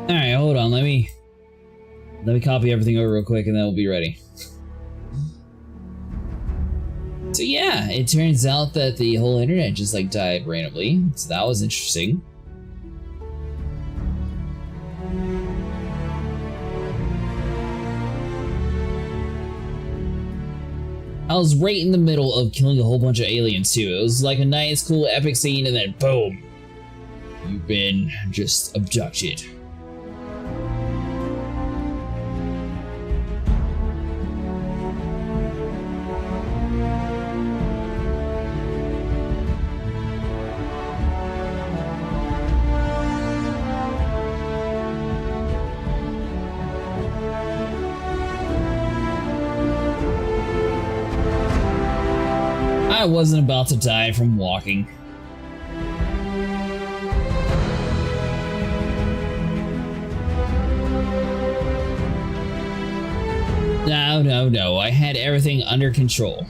Alright, hold on, let me copy everything over real quick and then we'll be ready. So yeah, it turns out that the whole internet just like died randomly, so that was interesting. I was right in the middle of killing a whole bunch of aliens too. It was like a nice, cool, epic scene, and then boom! You've been just abducted. I wasn't about to die from walking. No, I had everything under control.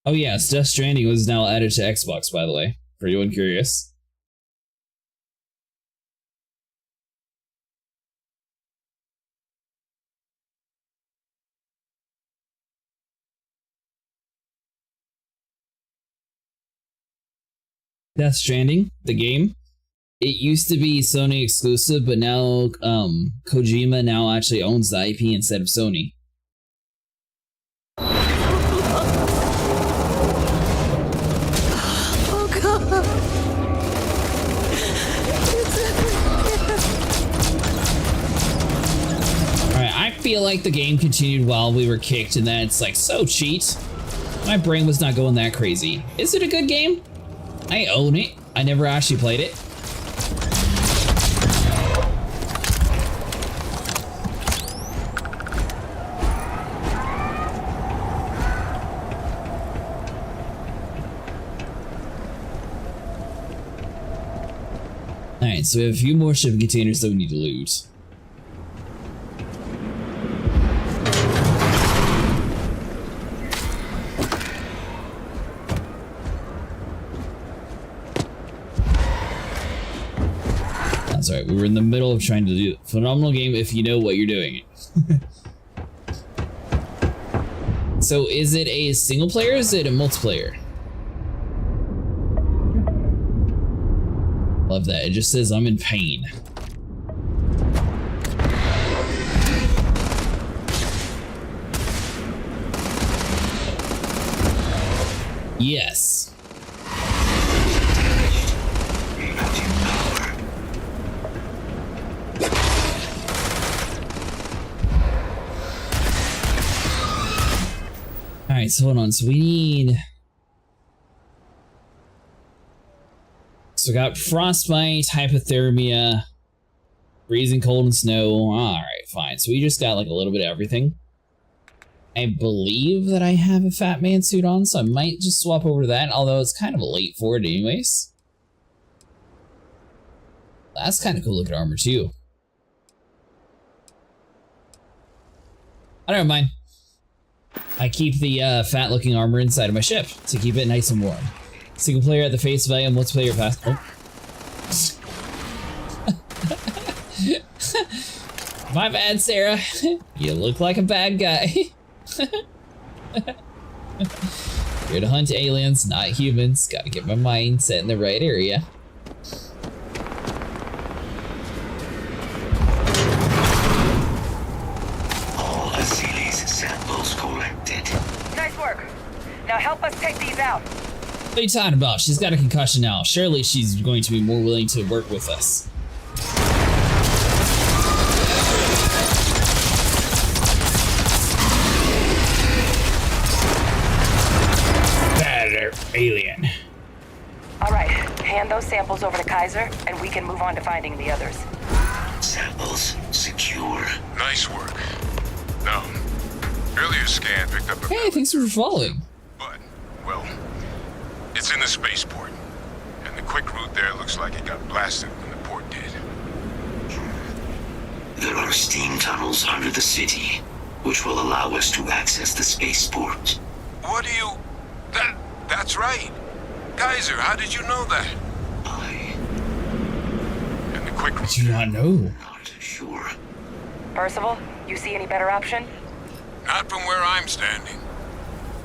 Oh yes, Death Stranding was now added to Xbox, by the way, for anyone curious. Death Stranding, the game, it used to be Sony exclusive, but now Kojima now actually owns the IP instead of Sony. Oh God! Alright, I feel like the game continued while we were kicked, and then it's like, so cheat. My brain was not going that crazy. Is it a good game? I own it. I never actually played it. Alright, so we have a few more shipping containers that we need to loot. That's right, we were in the middle of trying to do a phenomenal game if you know what you're doing. So is it a single player or is it a multiplayer? Love that, it just says I'm in pain. Yes. Alright, so hold on, so we need... So we got frostbite, hypothermia, freezing cold and snow. Alright, fine. So we just got like a little bit of everything. I believe that I have a Fat Man suit on, so I might just swap over to that, although it's kind of late for it anyways. That's kind of cool looking armor too. I don't mind. I keep the fat looking armor inside of my ship to keep it nice and warm. Single player at the face value, multiplayer fast. Oh. My bad, Sarah. You look like a bad guy. Here to hunt aliens, not humans. Gotta get my mind set in the right area. All Asile's samples collected. Nice work. Now help us take these out. What are you talking about? She's got a concussion now. Surely she's going to be more willing to work with us. Better alien. All right, hand those samples over to Kaiser, and we can move on to finding the others. Samples secure. Nice work. No. Earlier scan picked up a... Hey, thanks for following. But, well, it's in the spaceport. And the quick route there looks like it got blasted when the port did. There are steam tunnels under the city, which will allow us to access the spaceport. What do you... That's right. Kaiser, how did you know that? And the quick I do not know. Not sure. Percival, you see any better option? Not from where I'm standing.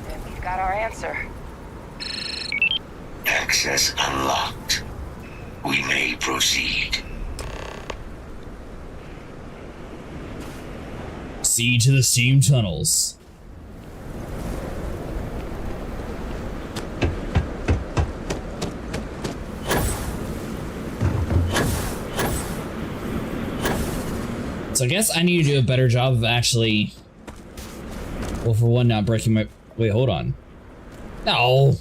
Then we've got our answer. Access unlocked. We may proceed. See to the steam tunnels. So I guess I need to do a better job of actually, well, for one, not breaking my, wait, hold on. No,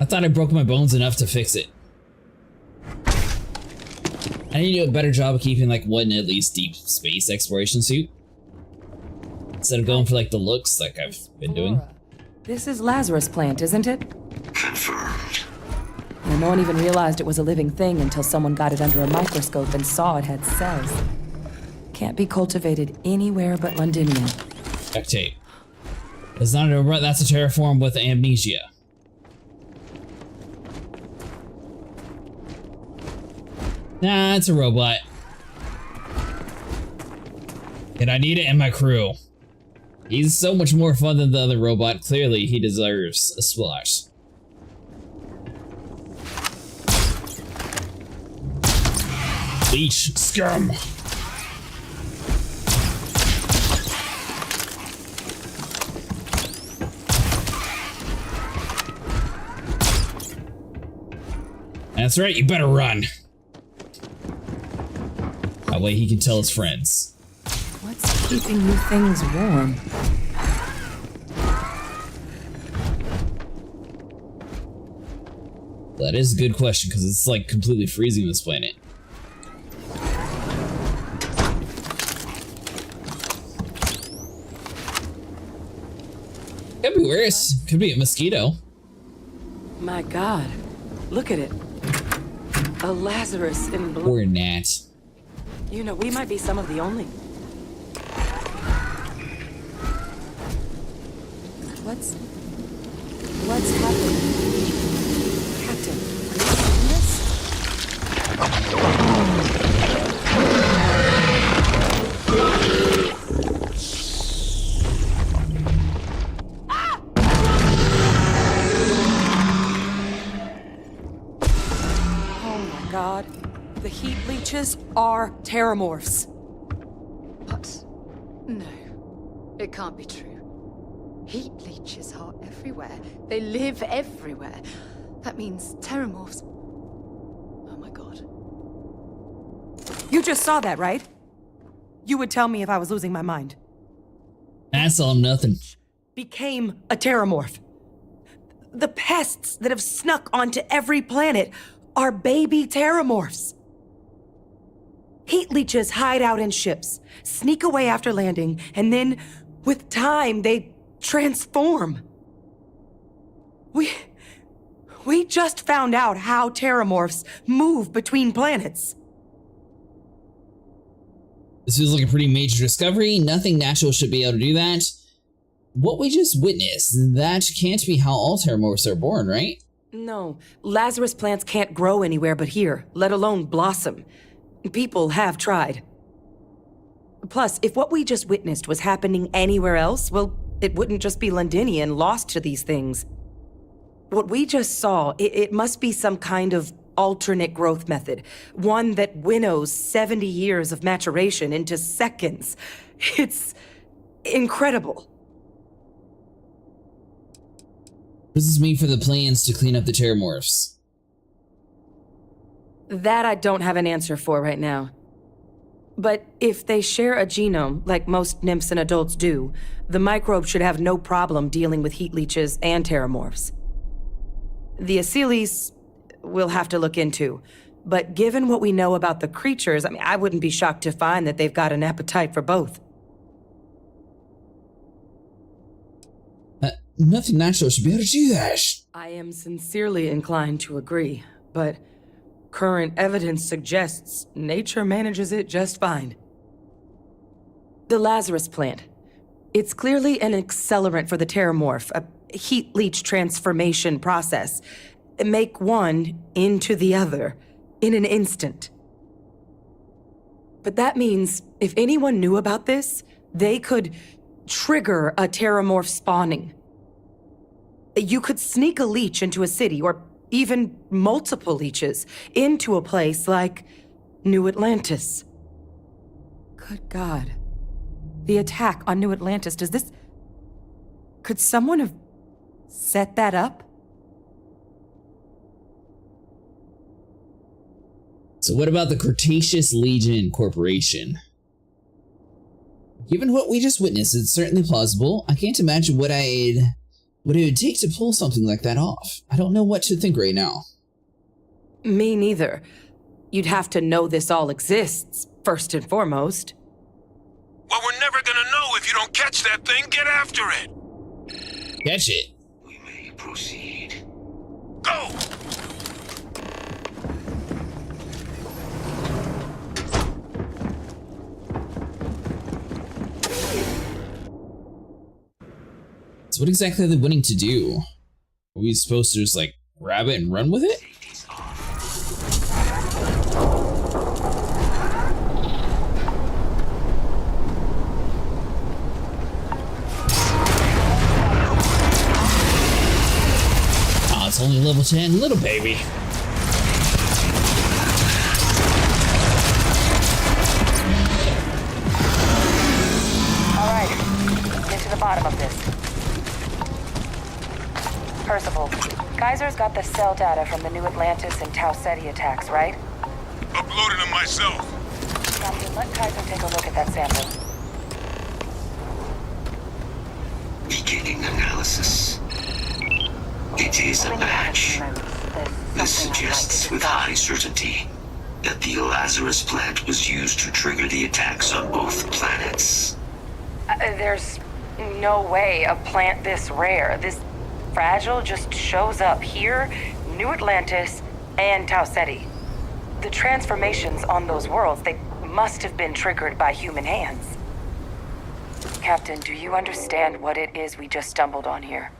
I thought I broke my bones enough to fix it. I need to do a better job of keeping like one at least deep space exploration suit. Instead of going for like the looks like I've been doing. This is Lazarus plant, isn't it? Confirmed. And no one even realized it was a living thing until someone got it under a microscope and saw it had cells. Can't be cultivated anywhere but Londinium. Duct tape. It's not a, that's a terraform with amnesia. Nah, it's a robot. And I need it in my crew. He's so much more fun than the other robot. Clearly, he deserves a splash. Leech scum. That's right, you better run. That way he can tell his friends. What's keeping you things warm? That is a good question, because it's like completely freezing this planet. Could be worse. Could be a mosquito. My God, look at it. A Lazarus in blue. Or a gnat. You know, we might be some of the only. What's happening? Captain, are you seeing this? Oh my God. The heat leeches are terramorphs. What? No, it can't be true. Heat leeches are everywhere. They live everywhere. That means terramorphs. Oh my God. You just saw that, right? You would tell me if I was losing my mind. That's all nothing. Became a terramorph. The pests that have snuck onto every planet are baby terramorphs. Heat leeches hide out in ships, sneak away after landing, and then, with time, they transform. We just found out how terramorphs move between planets. This feels like a pretty major discovery. Nothing natural should be able to do that. What we just witnessed, that can't be how all terramorphs are born, right? No, Lazarus plants can't grow anywhere but here, let alone blossom. People have tried. Plus, if what we just witnessed was happening anywhere else, well, it wouldn't just be Londinian lost to these things. What we just saw, it must be some kind of alternate growth method. One that winnows 70 years of maturation into seconds. It's incredible. What does this mean for the plans to clean up the terramorphs? That I don't have an answer for right now. But if they share a genome, like most nymphs and adults do, the microbe should have no problem dealing with heat leeches and terramorphs. The Aciles we'll have to look into. But given what we know about the creatures, I mean, I wouldn't be shocked to find that they've got an appetite for both. Nothing natural should be able to do that. I am sincerely inclined to agree, but current evidence suggests nature manages it just fine. The Lazarus plant. It's clearly an accelerant for the terramorph, heat leach transformation process. Make one into the other in an instant. But that means if anyone knew about this, they could trigger a terramorph spawning. You could sneak a leech into a city, or even multiple leeches, into a place like New Atlantis. Good God. The attack on New Atlantis, could someone have set that up? So what about the Cretaceous Legion Corporation? Given what we just witnessed, it's certainly plausible. I can't imagine what it would take to pull something like that off. I don't know what to think right now. Me neither. You'd have to know this all exists, first and foremost. Well, we're never gonna know if you don't catch that thing. Get after it. Catch it. We may proceed. Go! So what exactly are they wanting to do? Are we supposed to just like grab it and run with it? Safety's off. Oh, it's only level 10, little baby. All right, get to the bottom of this. Percival, Kaiser's got the cell data from the New Atlantis and Tau Ceti attacks, right? Uploaded them myself. Captain, let Kaiser take a look at that sample. Beginning analysis. It is a match. This suggests with high certainty that the Lazarus plant was used to trigger the attacks on both planets. There's no way a plant this rare, this fragile, just shows up here, New Atlantis, and Tau Ceti. The transformations on those worlds, they must have been triggered by human hands. Captain, do you understand what it is we just stumbled on here?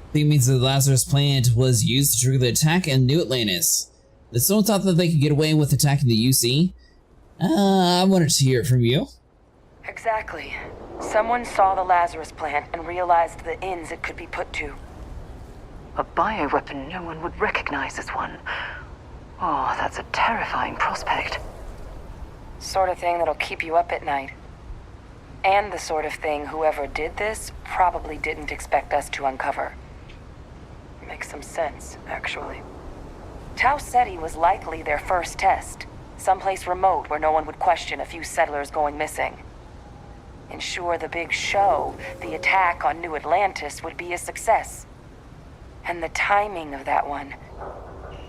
I think it means the Lazarus plant was used to trigger the attack in New Atlantis. The someone thought that they could get away with attacking the UC. I wanted to hear it from you. Exactly. Someone saw the Lazarus plant and realized the ends it could be put to. A bioweapon no one would recognize as one. Oh, that's a terrifying prospect. Sort of thing that'll keep you up at night. And the sort of thing whoever did this probably didn't expect us to uncover. Makes some sense, actually. Tau Ceti was likely their first test. Someplace remote where no one would question a few settlers going missing. Ensure the big show, the attack on New Atlantis, would be a success. And the timing of that one,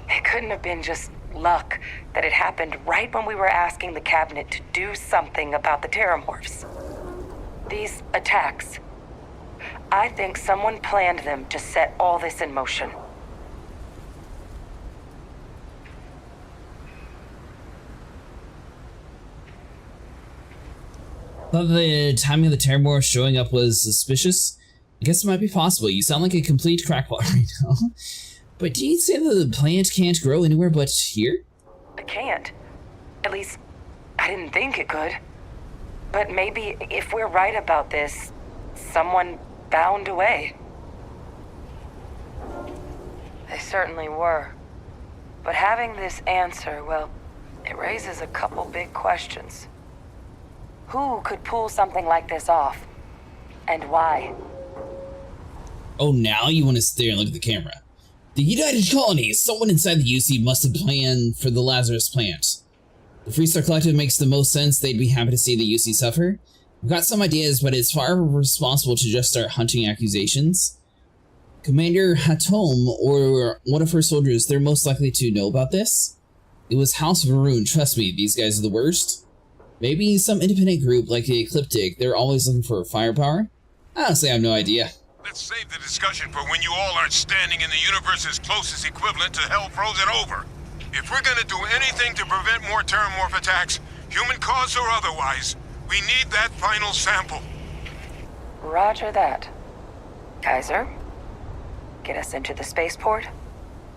it couldn't have been just luck that it happened right when we were asking the cabinet to do something about the terramorphs. These attacks, I think someone planned them to set all this in motion. Thought the timing of the terramorph showing up was suspicious. I guess it might be possible. You sound like a complete crackpot right now. But do you say that the plant can't grow anywhere but here? It can't. At least, I didn't think it could. But maybe if we're right about this, someone found a way. They certainly were. But having this answer, well, it raises a couple big questions. Who could pull something like this off? And why? Oh, now you want to sit there and look at the camera. The United Colonies! Someone inside the UC must have planned for the Lazarus plant. The Freestar Collective makes the most sense. They'd be happy to see the UC suffer. We've got some ideas, but it's far responsible to just start hunting accusations. Commander Hatom, or one of her soldiers, they're most likely to know about this. It was House Varun. Trust me, these guys are the worst. Maybe some independent group like the Ecliptic. They're always looking for firepower. Honestly, I have no idea. Let's save the discussion for when you all aren't standing in the universe's closest equivalent to hell frozen over. If we're gonna do anything to prevent more terramorph attacks, human caused or otherwise, we need that final sample. Roger that. Kaiser, get us into the spaceport?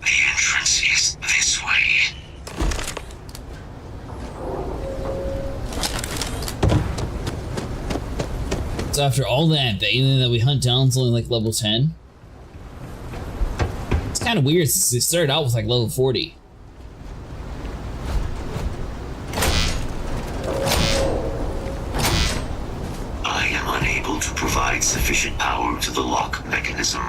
The entrance is this way. So after all that, the alien that we hunt down is only like level 10. It's kind of weird since they started out with like level 40. I am unable to provide sufficient power to the lock mechanism.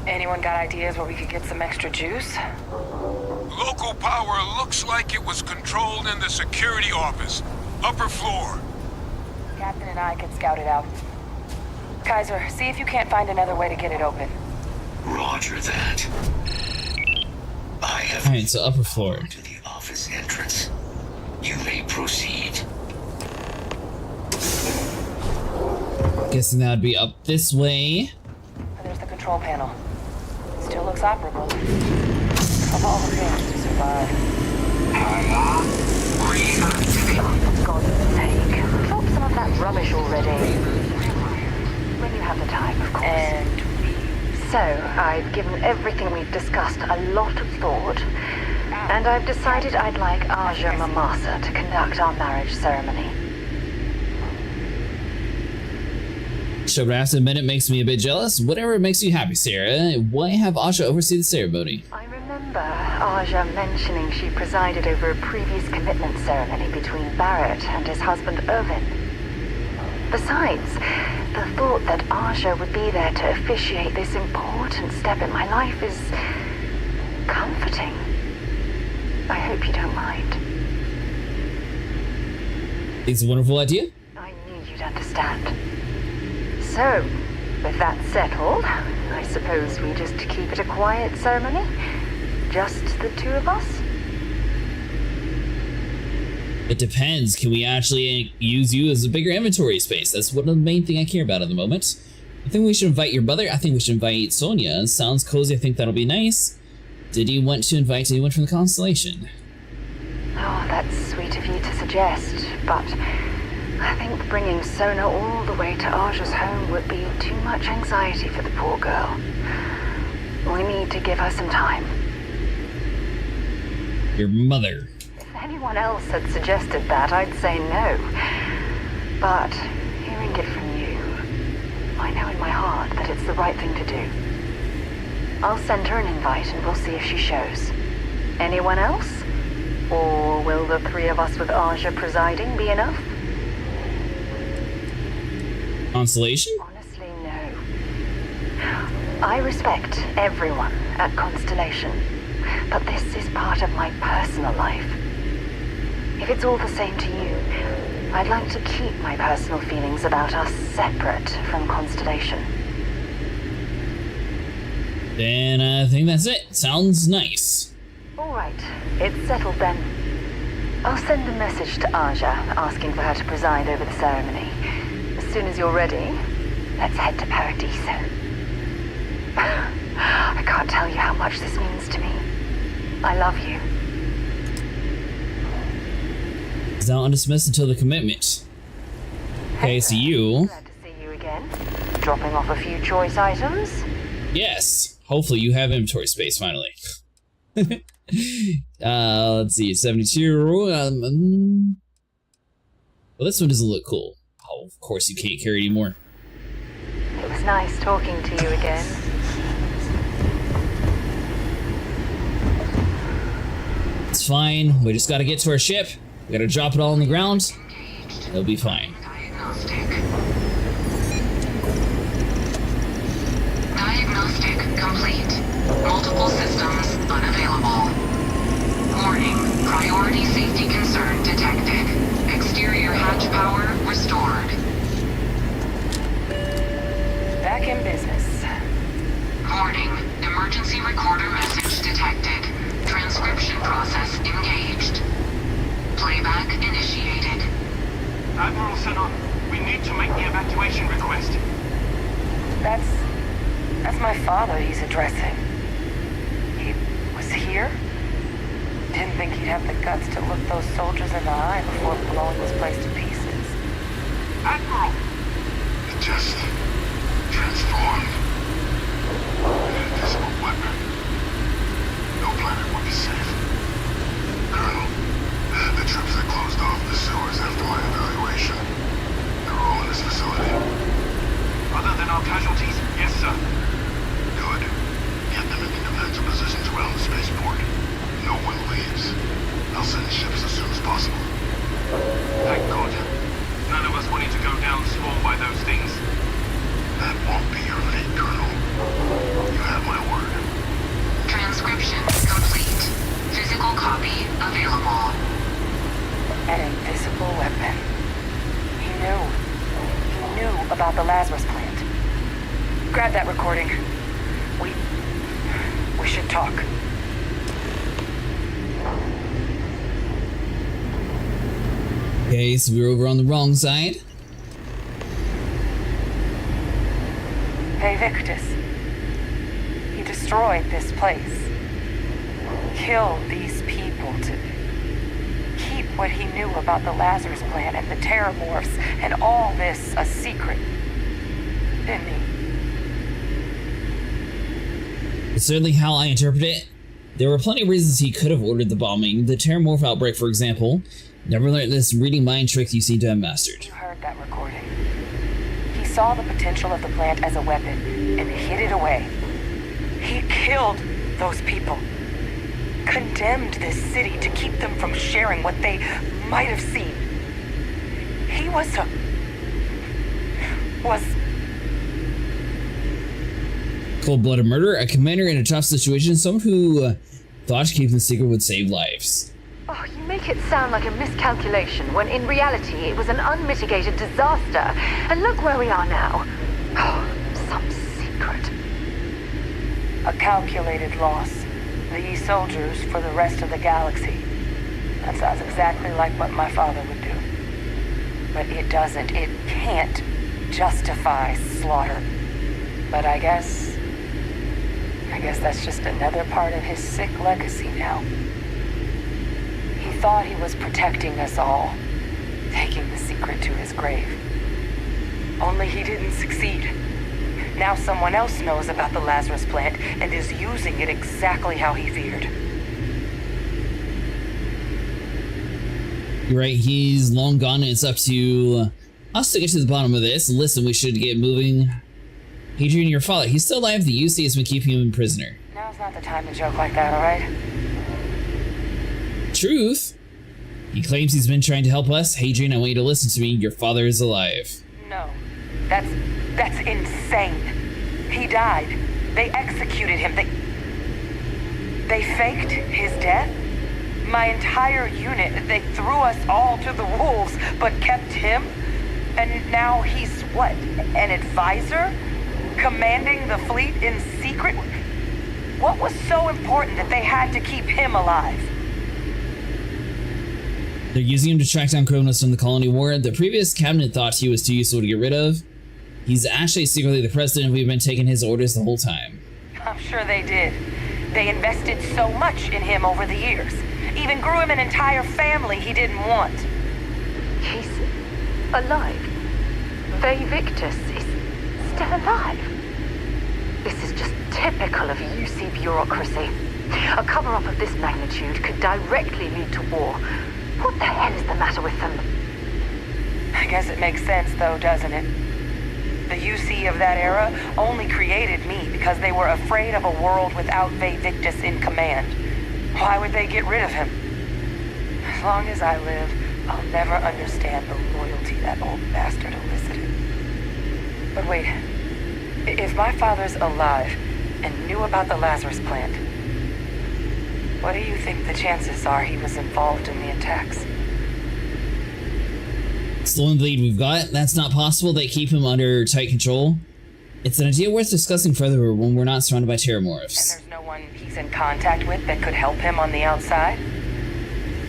Anyone got ideas where we could get some extra juice? Local power looks like it was controlled in the security office. Upper floor. Captain and I can scout it out. Kaiser, see if you can't find another way to get it open. Roger that. I have Alright, so upper floor. to the office entrance. You may proceed. Guessing that would be up this way. There's the control panel. Still looks operable. Of all the things to survive. For God's sake, drop some of that rubbish already. When you have the time, of course. And So, I've given everything we've discussed a lot of thought, and I've decided I'd like Aja Mamasa to conduct our marriage ceremony. So, but I have to admit, it makes me a bit jealous. Whatever makes you happy, Sarah. Why have Asha oversee the ceremony? I remember Aja mentioning she presided over a previous commitment ceremony between Barrett and his husband Irvin. Besides, the thought that Aja would be there to officiate this important step in my life is comforting. I hope you don't mind. It's a wonderful idea. I knew you'd understand. So, with that settled, I suppose we just keep it a quiet ceremony? Just the two of us? It depends. Can we actually use you as a bigger inventory space? That's one of the main thing I care about at the moment. I think we should invite your brother. I think we should invite Sonia. Sounds cozy. I think that'll be nice. Did you want to invite anyone from the Constellation? Oh, that's sweet of you to suggest, but I think bringing Sona all the way to Aja's home would be too much anxiety for the poor girl. We need to give her some time. Your mother. If anyone else had suggested that, I'd say no. But hearing it from you, I know in my heart that it's the right thing to do. I'll send her an invite and we'll see if she shows. Anyone else? Or will the three of us with Aja presiding be enough? Constellation? Honestly, no. I respect everyone at Constellation, but this is part of my personal life. If it's all the same to you, I'd like to keep my personal feelings about us separate from Constellation. Then I think that's it. Sounds nice. All right, it's settled then. I'll send a message to Aja asking for her to preside over the ceremony. As soon as you're ready, let's head to Paradiso. I can't tell you how much this means to me. I love you. It's now undismissed until the commitment. Okay, so you... Glad to see you again. Dropping off a few choice items. Yes. Hopefully you have inventory space finally. Let's see, 72. Well, this one doesn't look cool. Oh, of course you can't carry anymore. It was nice talking to you again. It's fine. We just gotta get to our ship. We gotta drop it all on the ground. It'll be fine. Diagnostic complete. Multiple systems unavailable. Warning, priority safety concern detected. Exterior hatch power restored. back in business. Warning, emergency recorder message detected. Transcription process engaged. Playback initiated. Admiral Senon, we need to make the evacuation request. That's my father he's addressing. He was here? Didn't think he'd have the guts to look those soldiers in the eye before blowing this place to pieces. Admiral! just transformed. An invisible weapon. No planet would be safe. Colonel, the troops that closed off the sewers after my evaluation, they're all in this facility. Other than our casualties, yes, sir. Good. Get them in defensive positions around the spaceport. No one leaves. I'll send ships as soon as possible. Thank God. None of us wanted to go down swarmed by those things. That won't be your fate, Colonel. You have my word. Transcription complete. Physical copy available. An invisible weapon. He knew. He knew about the Lazarus plant. Grab that recording. We should talk. Okay, so we're over on the wrong side. Hey, Victus. He destroyed this place. Killed these people to keep what he knew about the Lazarus plant and the Terramorphs and all this a secret. Didn't he? It's certainly how I interpret it. There were plenty of reasons he could have ordered the bombing. The Terramorph outbreak, for example. Never learned this reading mind trick you seem to have mastered. You heard that recording. He saw the potential of the plant as a weapon and hid it away. He killed those people. Condemned this city to keep them from sharing what they might have seen. He was Cold-blooded murder, a commander in a tough situation, someone who thought keeping the secret would save lives. Oh, you make it sound like a miscalculation, when in reality it was an unmitigated disaster. And look where we are now. Oh, some secret. a calculated loss. These soldiers for the rest of the galaxy. That sounds exactly like what my father would do. But it doesn't, it can't justify slaughter. But I guess that's just another part of his sick legacy now. He thought he was protecting us all, taking the secret to his grave. Only he didn't succeed. Now someone else knows about the Lazarus plant and is using it exactly how he feared. You're right, he's long gone and it's up to us to get to the bottom of this. Listen, we should get moving. Adrian, your father, he's still alive. The UC has been keeping him prisoner. Now's not the time to joke like that, alright? Truth. He claims he's been trying to help us. Adrian, I want you to listen to me. Your father is alive. No. That's insane. He died. They executed him. They faked his death? My entire unit, they threw us all to the wolves, but kept him? And now he's what? An advisor? Commanding the fleet in secret? What was so important that they had to keep him alive? They're using him to track down criminals from the colony war. The previous cabinet thought he was too useful to get rid of. He's actually secretly the president. We've been taking his orders the whole time. I'm sure they did. They invested so much in him over the years. Even grew him an entire family he didn't want. He's alive. Vay Victus is still alive. This is just typical of UC bureaucracy. A cover-up of this magnitude could directly lead to war. What the hell is the matter with them? I guess it makes sense though, doesn't it? The UC of that era only created me because they were afraid of a world without Vay Victus in command. Why would they get rid of him? As long as I live, I'll never understand the loyalty that old bastard elicited. But wait, if my father's alive and knew about the Lazarus plant, what do you think the chances are he was involved in the attacks? It's the only lead we've got. That's not possible. They keep him under tight control. It's an idea worth discussing further when we're not surrounded by terramorphs. And there's no one he's in contact with that could help him on the outside?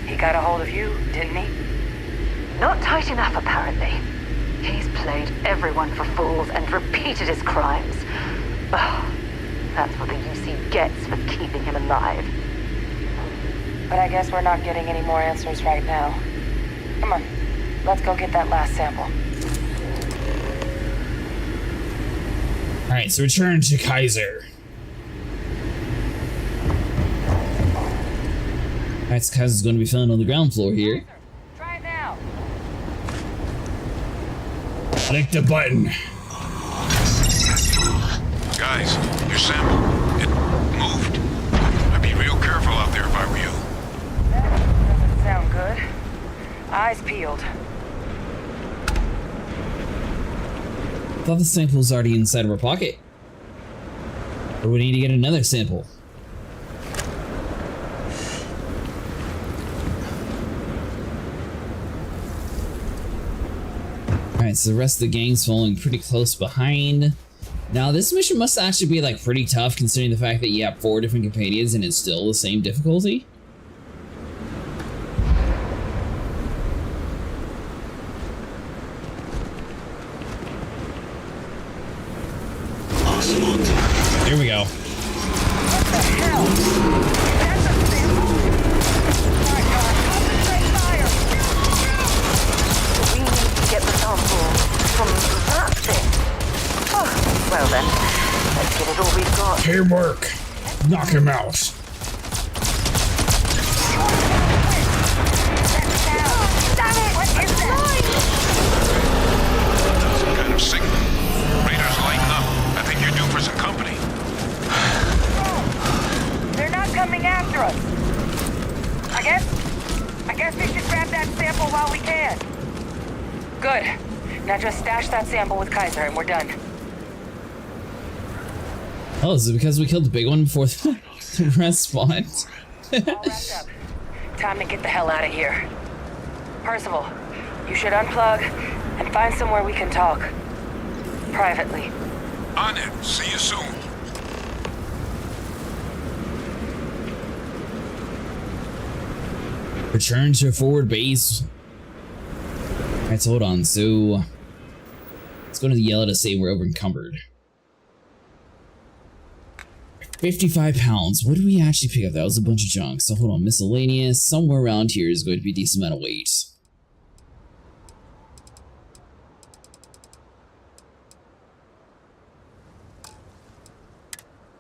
He got a hold of you, didn't he? Not tight enough, apparently. He's played everyone for fools and repeated his crimes. Ugh, that's what the UC gets for keeping him alive. But I guess we're not getting any more answers right now. Come on, let's go get that last sample. Alright, so return to Kaiser. Alright, so Kaiser's going to be found on the ground floor here. Try it now. Click the button. Guys, your sample, it moved. I'd be real careful out there if I were you. That doesn't sound good. Eyes peeled. I thought the sample was already inside of our pocket. Or we need to get another sample. Alright, so the rest of the gang's following pretty close behind. Now, this mission must actually be like pretty tough considering the fact that you have 4 different companions and it's still the same difficulty. Here we go. What the hell? That's a sample? My God, concentrate fire! We need to get the sample from that thing. Oh, well then, let's give it all we've got. Teamwork. Knock him out. Damn it! What is that? Some kind of signal. Raiders lighten up. I think you're due for some company. They're not coming after us. I guess we should grab that sample while we can. Good. Now just stash that sample with Kaiser and we're done. Oh, is it because we killed the big one before the rest spawned? All wrapped up. Time to get the hell out of here. Percival, you should unplug and find somewhere we can talk. Privately. On it. See you soon. Return to forward base. Alright, so hold on. So let's go to the yellow to say we're over encumbered. 55 pounds. What did we actually pick up? That was a bunch of junk. So hold on. Miscellaneous. Somewhere around here is going to be a decent amount of weight.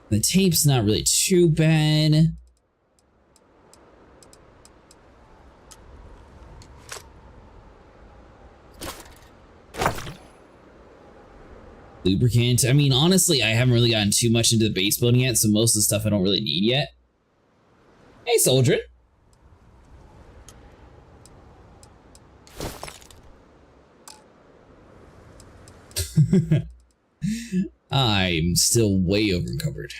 The tape's not really too bad. Lubricant. I mean, honestly, I haven't really gotten too much into the base building yet, so most of the stuff I don't really need yet. Hey, soldier. I'm still way over encumbered.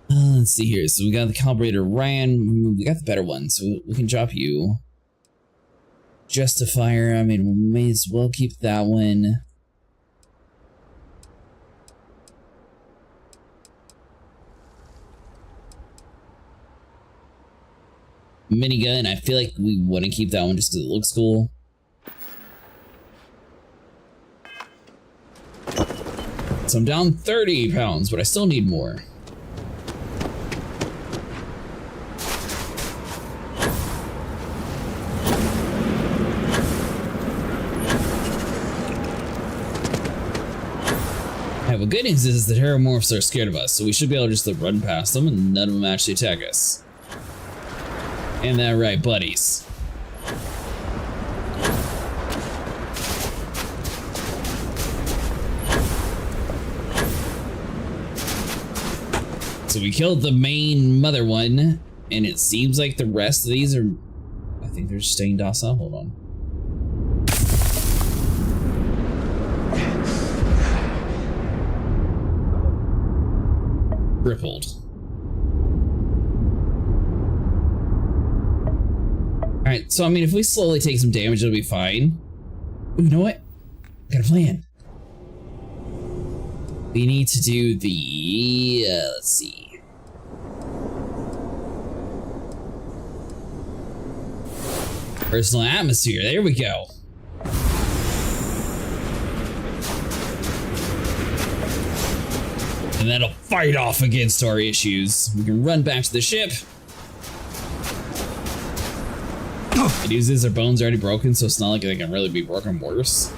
Let's see here. So we got the calibrator ran. We got the better one, so we can drop you. Justifier, I mean, we may as well keep that one. Minigun, I feel like we want to keep that one just because it looks cool. So I'm down 30 pounds, but I still need more. The good news is the Terramorphs are scared of us, so we should be able to just like, run past them and none of them actually attack us. Ain't that right, buddies? So we killed the main mother one, and it seems like the rest of these are... I think they're staying docile. Hold on. Crippled. Alright, so I mean, if we slowly take some damage, it'll be fine. Ooh, you know what? Got a plan. We need to do the... let's see. Personal atmosphere, there we go. And that'll fight off against our issues. We can run back to the ship. The news is our bones are already broken, so it's not like they can really be broken worse.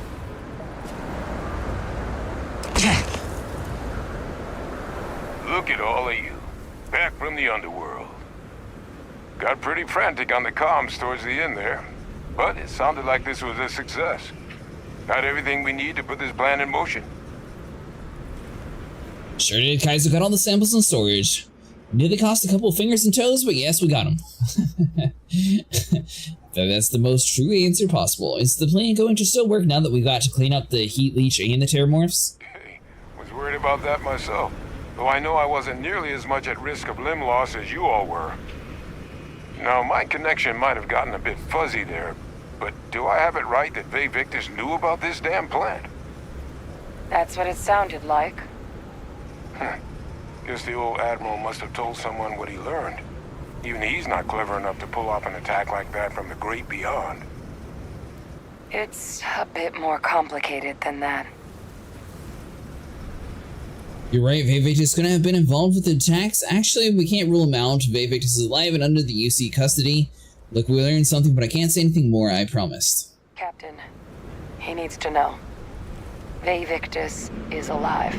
pretty frantic on the comms towards the end there. But it sounded like this was a success. Got everything we need to put this plan in motion. Sure did. Kaiser got all the samples in storage. Knew they cost a couple of fingers and toes, but yes, we got them. That's the most true answer possible. Is the plan going to still work now that we got to clean up the heat leech and the terramorphs? Hey, was worried about that myself. Though I know I wasn't nearly as much at risk of limb loss as you all were. Now, my connection might have gotten a bit fuzzy there, but do I have it right that Vay Victus knew about this damn plant? That's what it sounded like. Guess the old Admiral must have told someone what he learned. Even he's not clever enough to pull off an attack like that from the great beyond. It's a bit more complicated than that. You're right, Vay Victus couldn't have been involved with the attacks. Actually, we can't rule him out. Vay Victus is alive and under the UC custody. Look, we learned something, but I can't say anything more, I promised. Captain, he needs to know. Vay Victus is alive,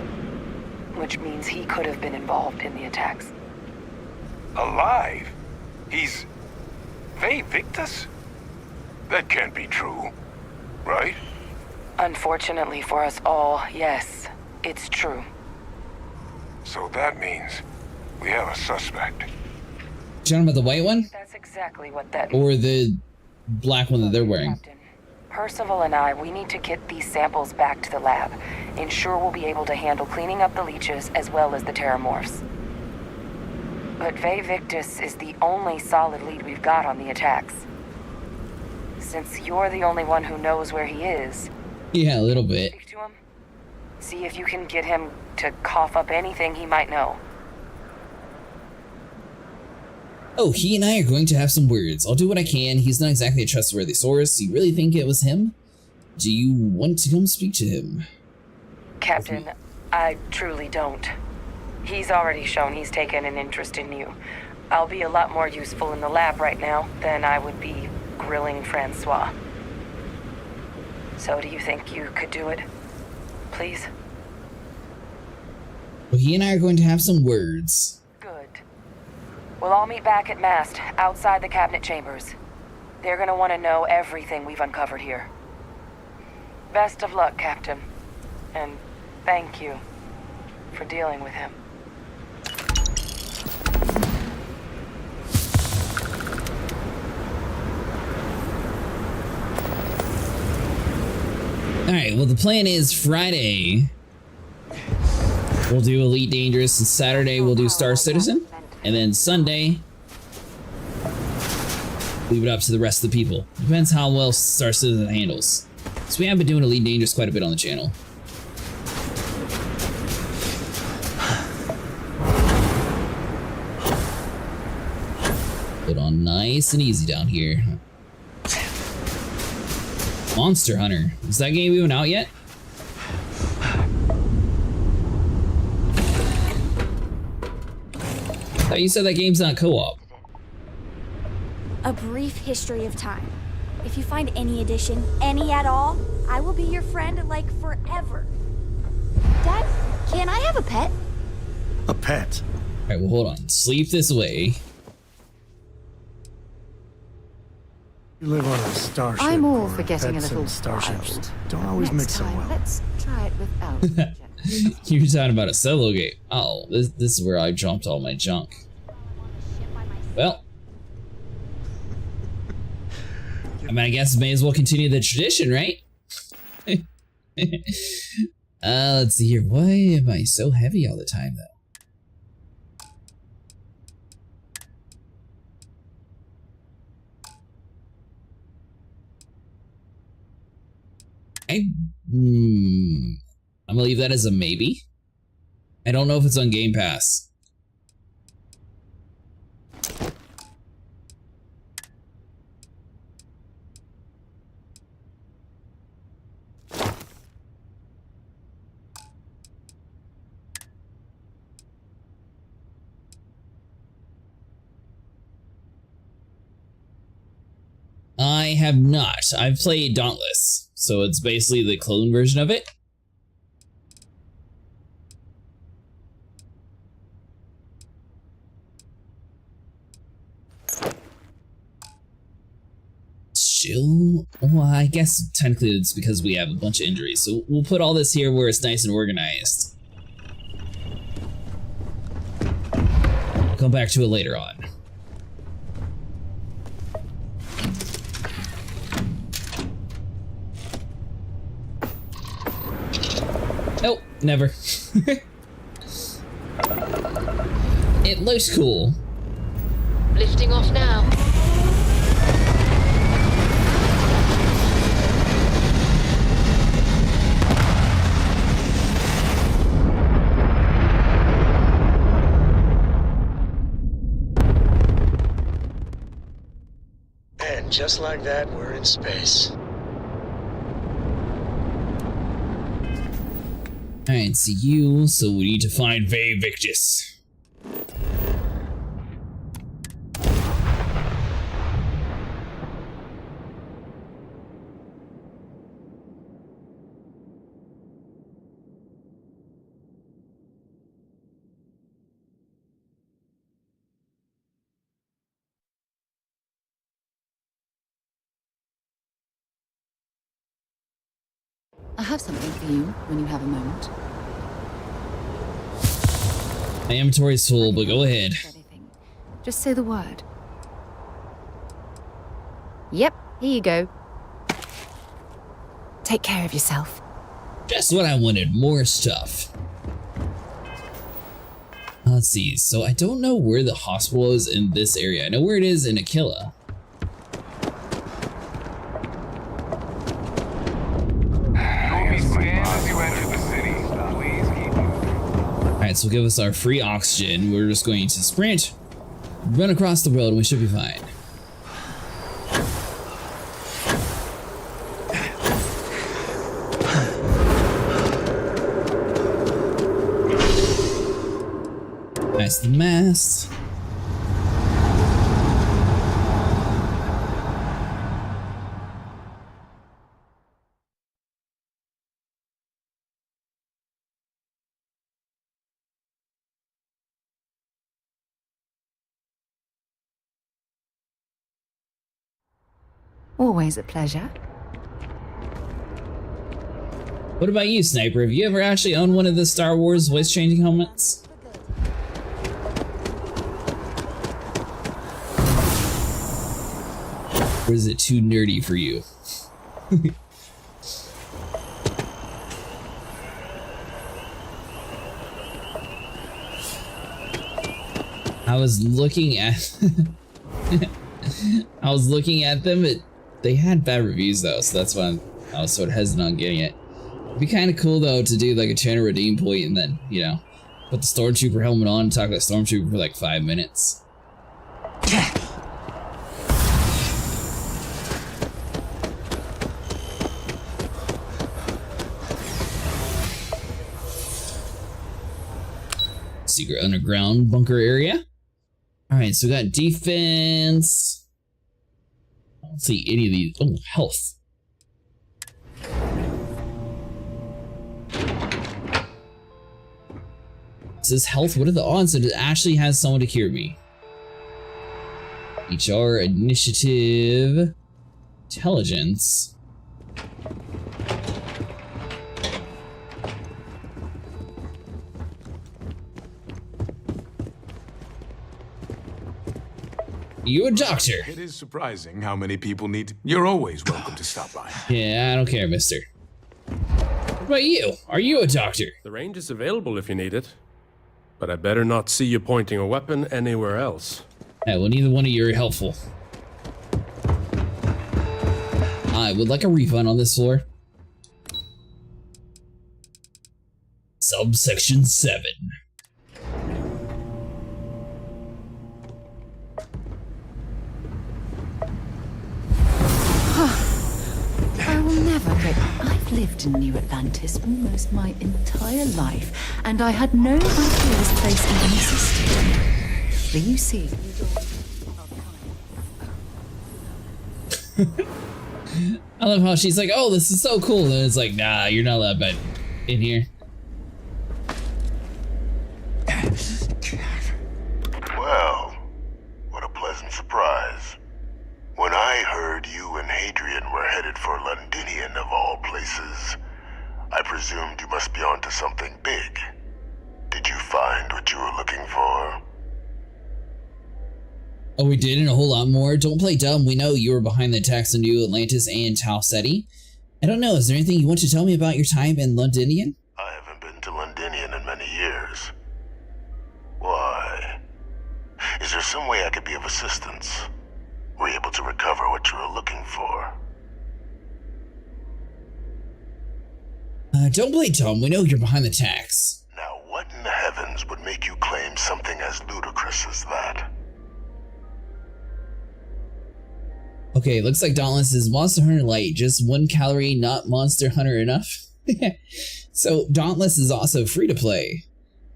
which means he could have been involved in the attacks. Alive? He's... Vay Victus? That can't be true, right? Unfortunately for us all, yes, it's true. So that means we have a suspect. Talking about the white one? That's exactly what that means. Or the black one that they're wearing? Captain, Percival and I, we need to get these samples back to the lab. Ensure we'll be able to handle cleaning up the leeches as well as the terramorphs. But Vay Victus is the only solid lead we've got on the attacks. Since you're the only one who knows where he is... Yeah, a little bit. Speak to him. See if you can get him to cough up anything he might know. Oh, he and I are going to have some words. I'll do what I can. He's not exactly a trustworthy source. You really think it was him? Do you want to come speak to him? Captain, I truly don't. He's already shown he's taken an interest in you. I'll be a lot more useful in the lab right now than I would be grilling Francois. So do you think you could do it? Please? Well, he and I are going to have some words. Good. We'll all meet back at Mast, outside the cabinet chambers. They're gonna want to know everything we've uncovered here. Best of luck, Captain. And thank you for dealing with him. Alright, well the plan is Friday we'll do Elite Dangerous, and Saturday we'll do Star Citizen, and then Sunday leave it up to the rest of the people. Depends how well Star Citizen handles. So we have been doing Elite Dangerous quite a bit on the channel. Put on nice and easy down here. Monster Hunter. Is that game even out yet? I thought you said that game's not co-op. A brief history of time. If you find any addition, any at all, I will be your friend like forever. Dad, can I have a pet? A pet? Alright, well hold on. Sleep this away. You live on a starship. I'm all or for getting a pets little and starships wild. don't always Next mix so time, well. let's try it without. You're talking about a solo game. Oh, this is where I dumped all my junk. Well, I mean, I guess may as well continue the tradition, right? Let's see here. Why am I so heavy all the time, though? I'm gonna leave that as a maybe. I don't know if it's on Game Pass. I have not. I've played Dauntless, so it's basically the clone version of it. chill. Well, I guess technically it's because we have a bunch of injuries. So we'll put all this here where it's nice and organized. Come back to it later on. Nope, never. It looks cool. Lifting off now. And just like that, we're in space. Alright, so we need to find Ve Victus. I have something for you when you have a moment. My inventory's full, but go ahead. Just say the word. Yep, here you go. Take care of yourself. Just what I wanted, more stuff. Let's see, so I don't know where the hospital is in this area. I know where it is in Aquila. Alright, so give us our free oxygen. We're just going to sprint, run across the road, and we should be fine. Nice, the mast. Always a pleasure. What about you, Sniper? Have you ever actually owned one of the Star Wars voice-changing helmets? Or is it too nerdy for you? I was looking at I was looking at them, they had bad reviews though, so that's why I was sort of hesitant on getting it. It'd be kind of cool though to do like a channel redeem point and then, you know, put the Stormtrooper helmet on and talk about Stormtrooper for like 5 minutes. Secret underground bunker area. Alright, so we got defense. I don't see any of these. Oh, health. This is health. What are the odds that it actually has someone to cure me? HR, initiative, intelligence. You a doctor? It is surprising how many people need. You're always welcome to stop by. Yeah, I don't care, mister. What about you? Are you a doctor? The range is available if you need it. But I better not see you pointing a weapon anywhere else. Yeah, well, neither one of you are helpful. I would like a refund on this floor. Subsection 7. I will never get. I've lived in New Atlantis almost my entire life, and I had no idea this place even existed. The UC. I love how she's like, oh, this is so cool. And it's like, nah, you're not allowed back in here. Well, what a pleasant surprise. When I heard heard you and Hadrian were headed for Londinian of all places. I presumed you must be onto something big. Did you find what you were looking for? Oh, we did, and a whole lot more. Don't play dumb. We know you were behind the attacks on New Atlantis and Tau Ceti. I don't know, is there anything you want to tell me about your time in Londinian? I haven't been to Londinian in many years. Why? Is there some way I could be of assistance? Were you able to recover what you were looking for? Don't play dumb. We know you're behind the attacks. Now, what in the heavens would make you claim something as ludicrous as that? Okay, looks like Dauntless is Monster Hunter Light. Just 1 calorie, not Monster Hunter enough. So, Dauntless is also free to play.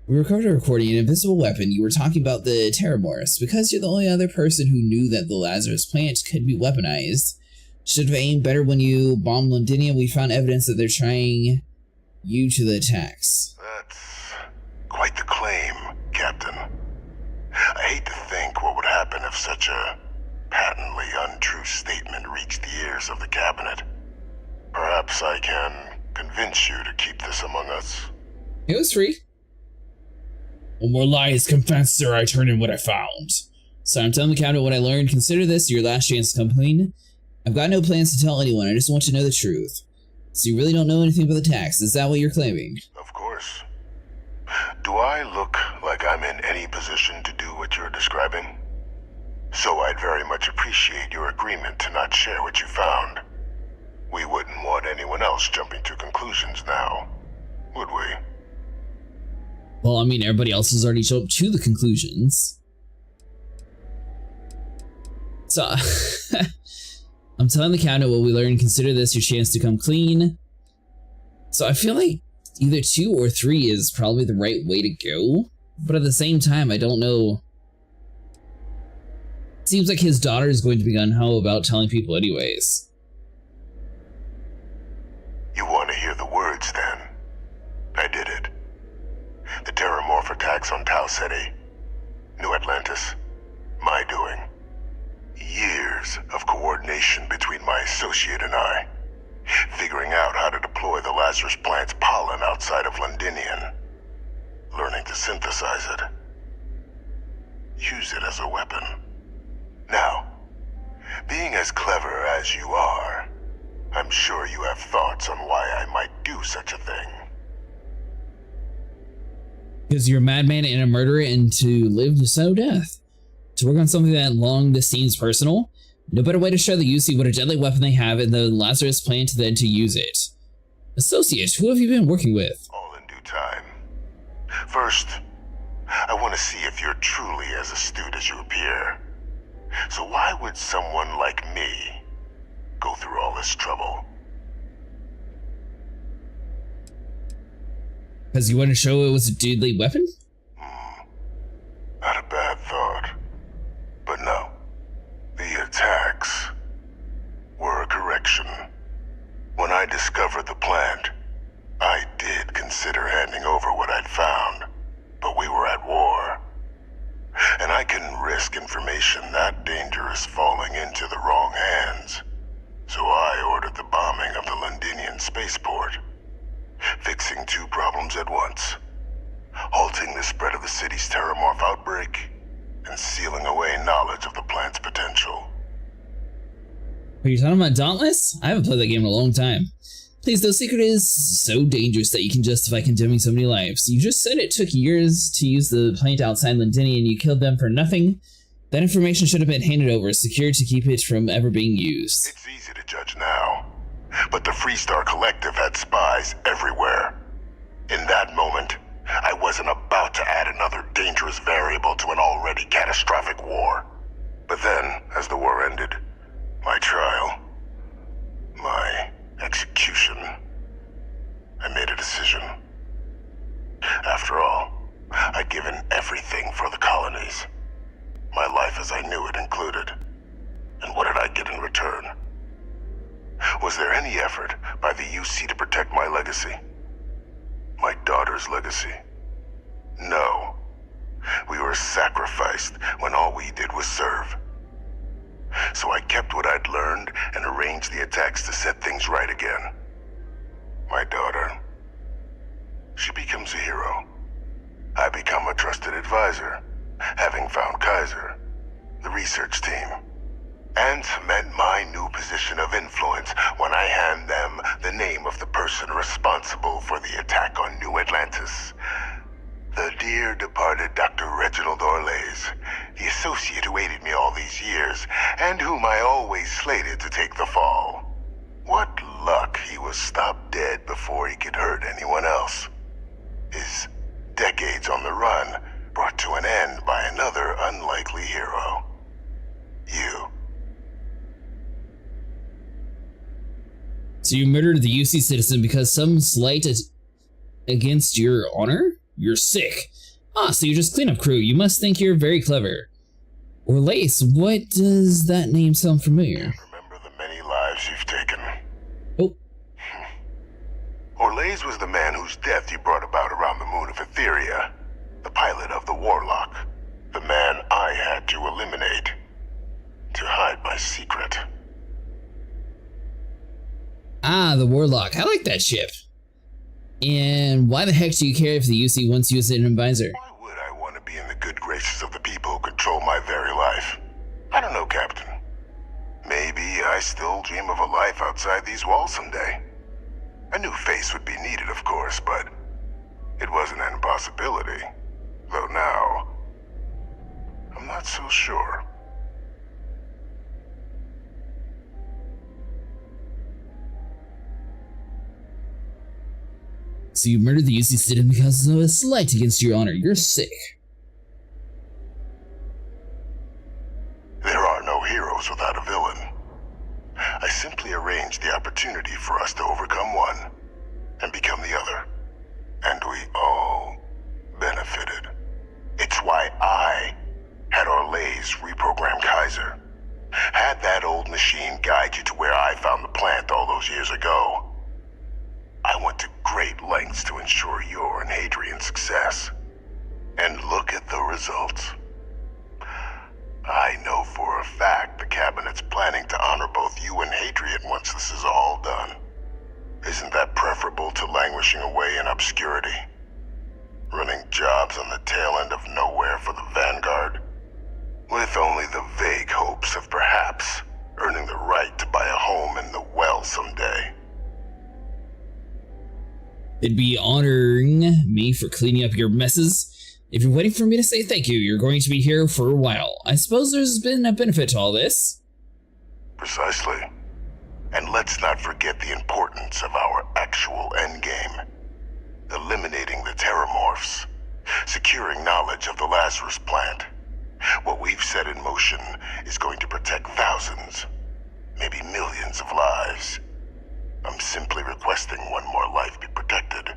We recovered a recording, an invisible weapon. You were talking about the Terramorphs. Because you're the only other person who knew that the Lazarus plant could be weaponized. Should have aimed better when you bombed Londinium. We found evidence that they're trying you to the attacks. That's quite the claim, Captain. I hate to think what would happen if such a patently untrue statement reached the ears of the cabinet. Perhaps I can convince you to keep this among us. It was free. One more lie is confessed, sir. I turned in what I found. So I'm telling the cabinet what I learned. Consider this your last chance to come clean. I've got no plans to tell anyone. I just want you to know the truth. So you really don't know anything about the tax. Is that what you're claiming? Of course. Do I look like I'm in any position to do what you're describing? So I'd very much appreciate your agreement to not share what you found. We wouldn't want anyone else jumping to conclusions now, would we? Well, I mean, everybody else has already jumped to the conclusions. So, I'm telling the cabinet what we learned. Consider this your chance to come clean. So I feel like either 2 or 3 is probably the right way to go. But at the same time, I don't know. It seems like his daughter is going to be gung-ho about telling people anyways. You want to hear the words, then? I did it. The Terramorph attacks on Tau Ceti, New Atlantis, my doing. Years of coordination between my associate and I, figuring out how to deploy the Lazarus plant's pollen outside of Londinian, learning to synthesize it, use it as a weapon. Now, being as clever as you are, I'm sure you have thoughts on why I might do such a thing. Because you're a madman and a murderer, and to live to so death. To work on something that long this seems personal, no better way to show the UC what a deadly weapon they have in the Lazarus plant than to use it. Associate, who have you been working with? All in due time. First, I want to see if you're truly as astute as you appear. So why would someone like me go through all this trouble? Because you want to show it was a deadly weapon? Not a bad thought. But no. The attacks were a correction. When I discovered the plant, I did consider handing over what I'd found, but we were at war. And I couldn't risk information that dangerous falling into the wrong hands. So I ordered the bombing of the Londinian spaceport, fixing 2 problems at once. Halting the spread of the city's Terramorph outbreak, and sealing away knowledge of the plant's potential. Are you talking about Dauntless? I haven't played that game in a long time. Please, the secret is so dangerous that you can justify condemning so many lives. You just said it took years to use the plant outside Londinian and you killed them for nothing. That information should have been handed over, secured to keep it from ever being used. It's easy to judge now, but the Freestar Collective had spies everywhere. In that moment, I wasn't about to add another dangerous variable to an already catastrophic war. But then, as the war ended, my trial, my execution, I made a decision. After all, I'd given everything for the colonies. My life as I knew it included. And what did I get in return? Was there any effort by the UC to protect my legacy? My daughter's legacy? No. We were sacrificed when all we did was serve. So I kept what I'd learned and arranged the attacks to set things right again. My daughter, she becomes a hero. I become a trusted advisor, having found Kaiser, the research team, and cement my new position of influence when I hand them the name of the person responsible for the attack on New Atlantis. The dear departed Dr. Reginald Orlays, the associate who aided me all these years, and whom I always slated to take the fall. What luck he was stopped dead before he could hurt anyone else. His decades on the run brought to an end by another unlikely hero. You. So you murdered the UC citizen because some slight against your honor? You're sick. Ah, so you're just cleanup crew. You must think you're very clever. Orlays, what does that name sound familiar? Remember the many lives you've taken. Oh. Orlays was the man whose death you brought about around the moon of Etheria. The pilot of the Warlock. The man I had to eliminate. To hide my secret. Ah, the Warlock. I like that ship. And why the heck do you care if the UC wants you as an advisor? Why would I want to be in the good graces of the people who control my very life? I don't know, Captain. Maybe I still dream of a life outside these walls someday. A new face would be needed, of course, but it wasn't an impossibility. Though now, I'm not so sure. So you murdered the UC citizen because of a slight against your honor. You're sick. There are no heroes without a villain. I simply arranged the opportunity for us to overcome one and become the other. And we all benefited. It's why I had Orlays reprogram Kaiser. Had that old machine guide you to where I found the plant all those years ago. I went to great lengths to ensure your and Hadrian's success. And look at the results. I know for a fact the Cabinet's planning to honor both you and Hadrian once this is all done. Isn't that preferable to languishing away in obscurity? Running jobs on the tail end of nowhere for the Vanguard? With only the vague hopes of perhaps earning the right to buy a home in the well someday. They'd be honoring me for cleaning up your messes. If you're waiting for me to say thank you, you're going to be here for a while. I suppose there's been a benefit to all this. Precisely. And let's not forget the importance of our actual endgame. Eliminating the Terramorphs. Securing knowledge of the Lazarus plant. What we've set in motion is going to protect thousands, maybe millions of lives. I'm simply requesting one more life be protected.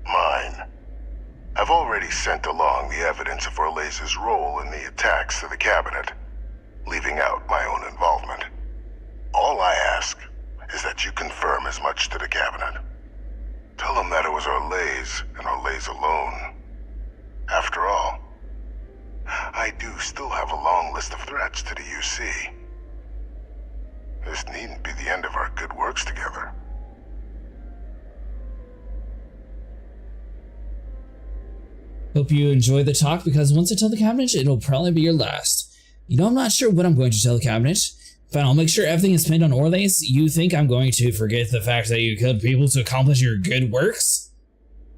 Mine. I've already sent along the evidence of Orlays' role in the attacks to the Cabinet, leaving out my own involvement. All I ask is that you confirm as much to the Cabinet. Tell them that it was Orlays and Orlays alone. After all, I do still have a long list of threats to the UC. This needn't be the end of our good works together. Hope you enjoy the talk, because once I tell the Cabinet, it'll probably be your last. You know, I'm not sure what I'm going to tell the Cabinet. Fine, I'll make sure everything is pinned on Orlays. You think I'm going to forget the fact that you killed people to accomplish your good works?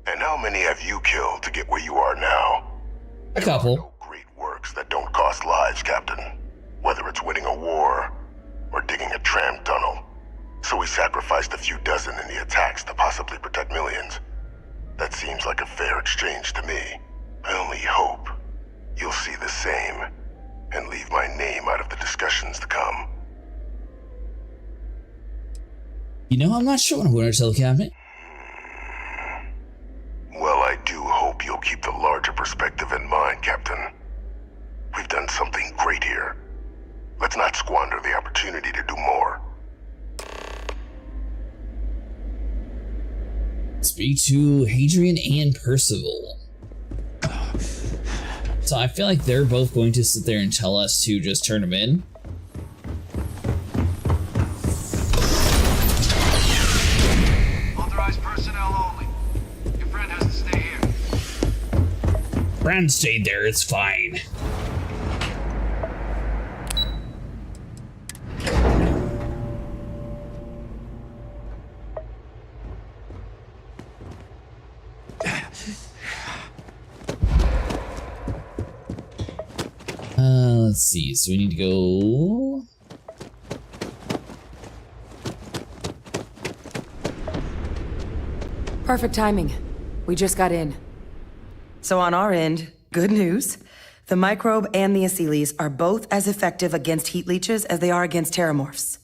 And how many have you killed to get where you are now? A couple. There are no great works that don't cost lives, Captain. Whether it's winning a war or digging a tram tunnel. So we sacrificed a few dozen in the attacks to possibly protect millions. That seems like a fair exchange to me. I only hope you'll see the same and leave my name out of the discussions to come. You know, I'm not sure what I'm going to tell the Cabinet. Well, I do hope you'll keep the larger perspective in mind, Captain. We've done something great here. Let's not squander the opportunity to do more. Speak to Hadrian and Percival. So I feel like they're both going to sit there and tell us to just turn them in. friend stayed there, it's fine. Let's see, so we need to go... Perfect timing. We just got in. So on our end, good news. The microbe and the acyles are both as effective against heat leeches as they are against terramorphs.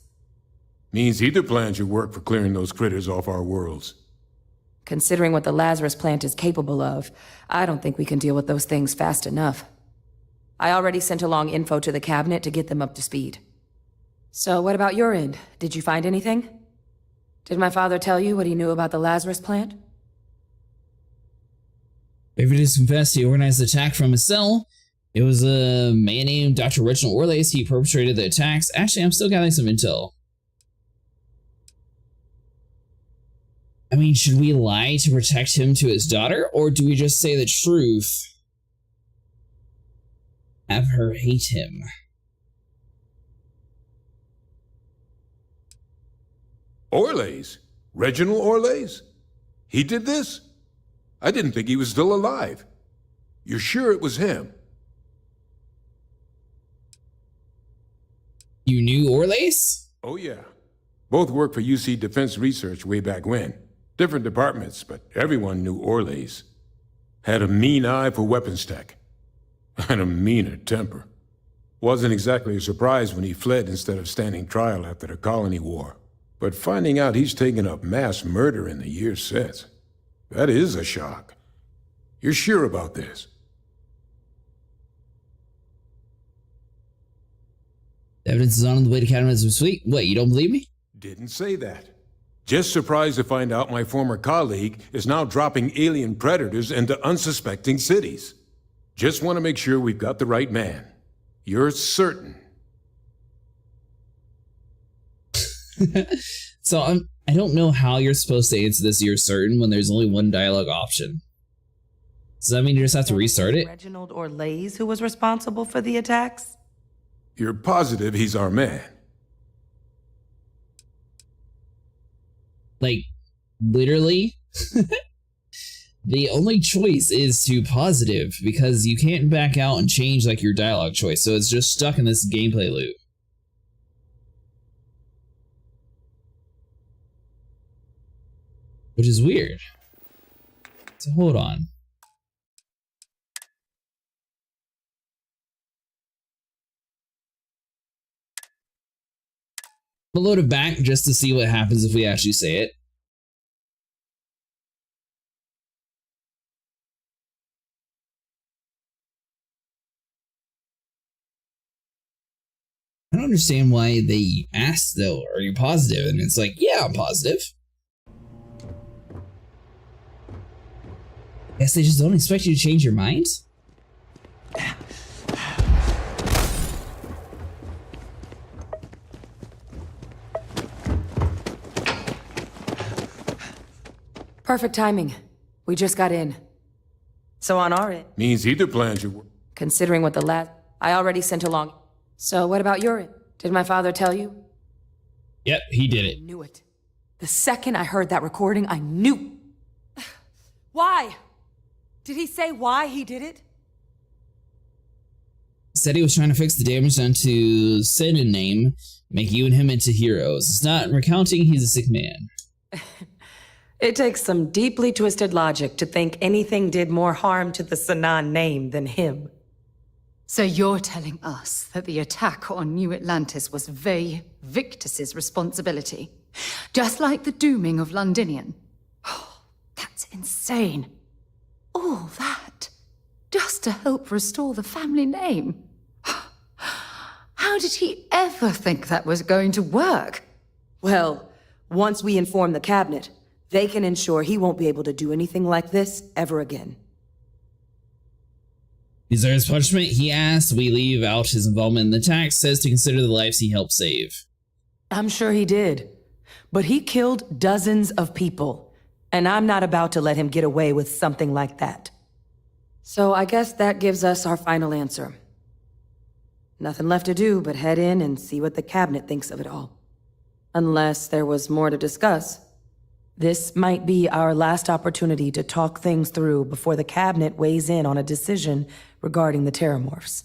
Means either plan should work for clearing those critters off our worlds. Considering what the Lazarus plant is capable of, I don't think we can deal with those things fast enough. I already sent along info to the cabinet to get them up to speed. So what about your end? Did you find anything? Did my father tell you what he knew about the Lazarus plant? David has confessed he organized the attack from his cell. It was a man named Dr. Reginald Orlace. He perpetrated the attacks. Actually, I'm still gathering some intel. I mean, should we lie to protect him to his daughter, or do we just say the truth? Have her hate him. Orlace? Reginald Orlace? He did this? I didn't think he was still alive. You're sure it was him? You knew Orlace? Oh yeah. Both worked for UC Defense Research way back when. Different departments, but everyone knew Orlace. Had a mean eye for weapons tech. And a meaner temper. Wasn't exactly a surprise when he fled instead of standing trial after the colony war. But finding out he's taken up mass murder in the years since, that is a shock. You're sure about this? Evidence is on the way to cabinet this week. Wait, you don't believe me? Didn't say that. Just surprised to find out my former colleague is now dropping alien predators into unsuspecting cities. Just want to make sure we've got the right man. You're certain? So I don't know how you're supposed to answer this "you're certain" when there's only one dialogue option. Does that mean you just have to restart it? Reginald Orlace who was responsible for the attacks? You're positive he's our man? Like, literally? The only choice is to positive, because you can't back out and change like your dialogue choice, so it's just stuck in this gameplay loop. Which is weird. So hold on. I'll load it back just to see what happens if we actually say it. I don't understand why they asked though, are you positive? And it's like, yeah, I'm positive. Guess they just don't expect you to change your mind? Perfect timing. We just got in. So on our end... Means either plan should work. Considering what I already sent along. So what about your end? Did my father tell you? Yep, he did it. I knew it. The second I heard that recording, I knew. Why? Did he say why he did it? Said he was trying to fix the damage done to Synonym, make you and him into heroes. It's not recounting he's a sick man. It takes some deeply twisted logic to think anything did more harm to the Sanan name than him. So you're telling us that the attack on New Atlantis was Vey Victus's responsibility? Just like the dooming of Londinian? Oh, that's insane. All that, just to help restore the family name. How did he ever think that was going to work? Well, once we inform the cabinet, they can ensure he won't be able to do anything like this ever again. Is there his punishment? He asked. We leave out his involvement in the attack, says to consider the lives he helped save. I'm sure he did. But he killed dozens of people. And I'm not about to let him get away with something like that. So I guess that gives us our final answer. Nothing left to do but head in and see what the cabinet thinks of it all. Unless there was more to discuss. This might be our last opportunity to talk things through before the cabinet weighs in on a decision regarding the Terramorphs.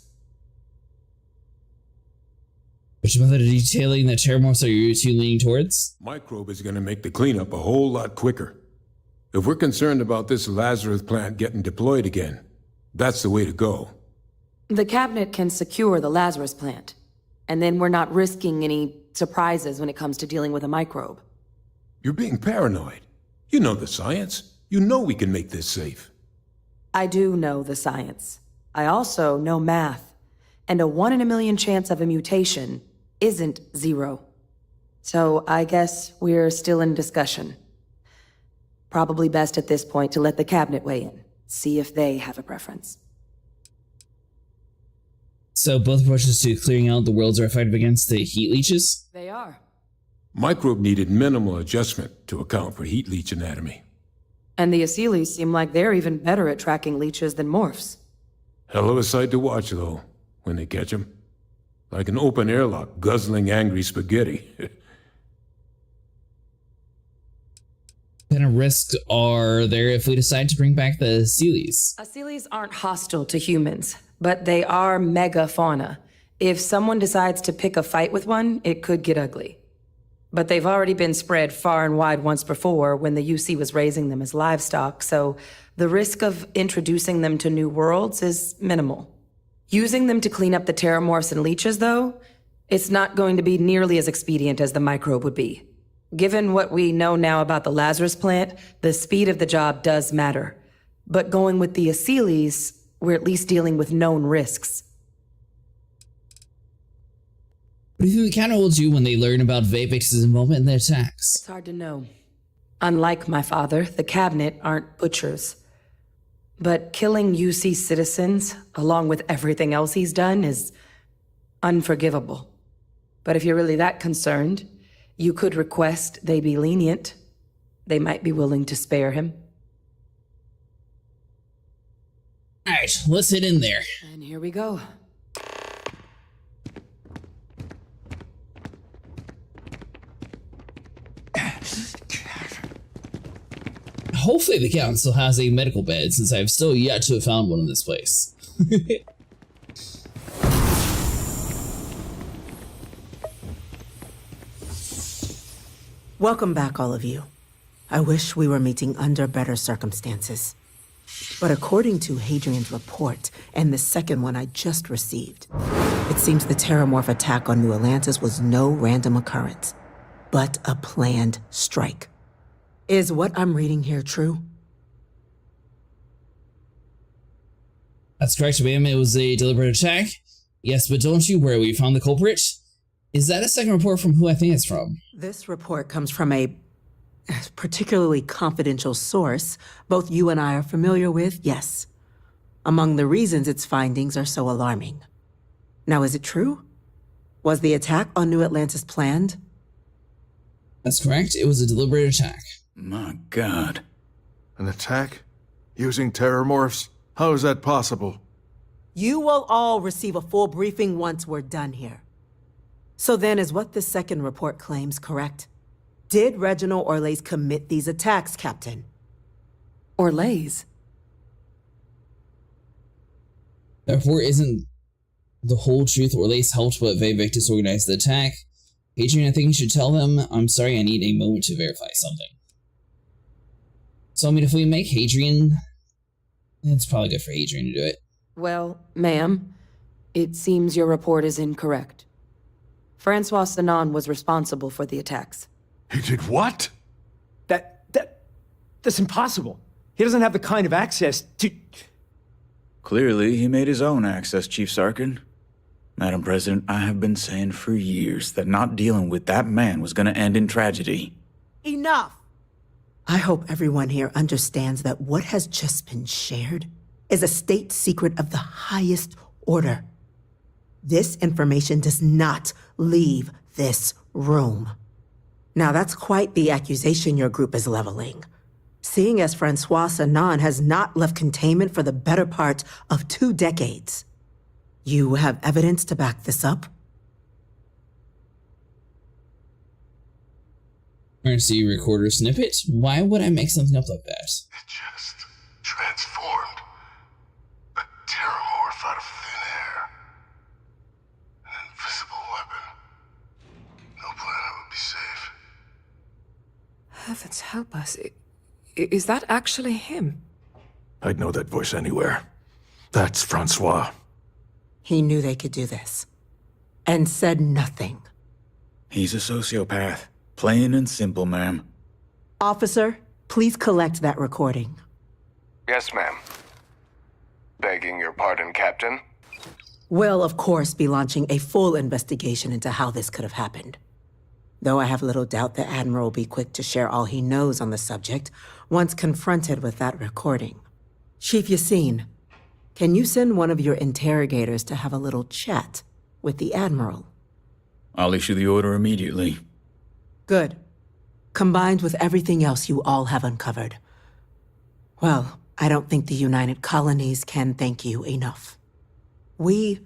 Which method of detailing the Terramorphs are you two leaning towards? Microbe is going to make the cleanup a whole lot quicker. If we're concerned about this Lazarus plant getting deployed again, that's the way to go. The cabinet can secure the Lazarus plant, and then we're not risking any surprises when it comes to dealing with a microbe. You're being paranoid. You know the science. You know we can make this safe. I do know the science. I also know math, and a 1 in a million chance of a mutation isn't 0. So I guess we're still in discussion. Probably best at this point to let the cabinet weigh in, see if they have a preference. So both approaches to clearing out the worlds are effective against the heat leeches? They are. Microbe needed minimal adjustment to account for heat leech anatomy. And the Asylees seem like they're even better at tracking leeches than morphs. Hell of a sight to watch, though, when they catch them. Like an open airlock guzzling angry spaghetti. What kind of risks are there if we decide to bring back the Asylees? Asylees aren't hostile to humans, but they are megafauna. If someone decides to pick a fight with one, it could get ugly. But they've already been spread far and wide once before when the UC was raising them as livestock, so the risk of introducing them to new worlds is minimal. Using them to clean up the Terramorphs and leeches, though, it's not going to be nearly as expedient as the microbe would be. Given what we know now about the Lazarus plant, the speed of the job does matter. But going with the Asylees, we're at least dealing with known risks. What do you think the counter will do when they learn about Vapix's involvement in the attacks? It's hard to know. Unlike my father, the cabinet aren't butchers. But killing UC citizens, along with everything else he's done, is unforgivable. But if you're really that concerned, you could request they be lenient. They might be willing to spare him. All right, let's hit in there. And here we go. Hopefully the council has a medical bed, since I've still yet to have found one in this place. Welcome back, all of you. I wish we were meeting under better circumstances. But according to Hadrian's report, and the second one I just received, it seems the Terramorph attack on New Atlantis was no random occurrence, but a planned strike. Is what I'm reading here true? That's correct, ma'am. It was a deliberate attack. Yes, but don't you worry, we found the culprit. Is that a second report from who I think it's from? This report comes from a particularly confidential source both you and I are familiar with, yes. Among the reasons its findings are so alarming. Now, is it true? Was the attack on New Atlantis planned? That's correct. It was a deliberate attack. My God. An attack? Using terramorphs? How is that possible? You will all receive a full briefing once we're done here. So then, is what the second report claims correct? Did Reginald Orlays commit these attacks, Captain? Orlays? Therefore, isn't the whole truth Orlays helped but Vivictus organize the attack? Hadrian, I think you should tell them. I'm sorry, I need a moment to verify something. So, I mean, if we make Hadrian, it's probably good for Hadrian to do it. Well, ma'am, it seems your report is incorrect. Francois Sanon was responsible for the attacks. He did what? That's impossible. He doesn't have the kind of access to... Clearly, he made his own access, Chief Sarkin. Madam President, I have been saying for years that not dealing with that man was going to end in tragedy. Enough! I hope everyone here understands that what has just been shared is a state secret of the highest order. This information does not leave this room. Now, that's quite the accusation your group is leveling. seeing as Francois Sanan has not left containment for the better part of 2 decades. You have evidence to back this up? Emergency recorder snippet? Why would I make something up like that? It just transformed. A terramorph out of thin air. An invisible weapon. No planet would be safe. Heavens help us. Is that actually him? I'd know that voice anywhere. That's Francois. He knew they could do this. And said nothing. He's a sociopath. Plain and simple, ma'am. Officer, please collect that recording. Yes, ma'am. Begging your pardon, Captain. We'll, of course, be launching a full investigation into how this could have happened. Though I have little doubt the Admiral will be quick to share all he knows on the subject once confronted with that recording. Chief Yassine, can you send one of your interrogators to have a little chat with the Admiral? I'll issue the order immediately. Good. Combined with everything else you all have uncovered. Well, I don't think the United Colonies can thank you enough. We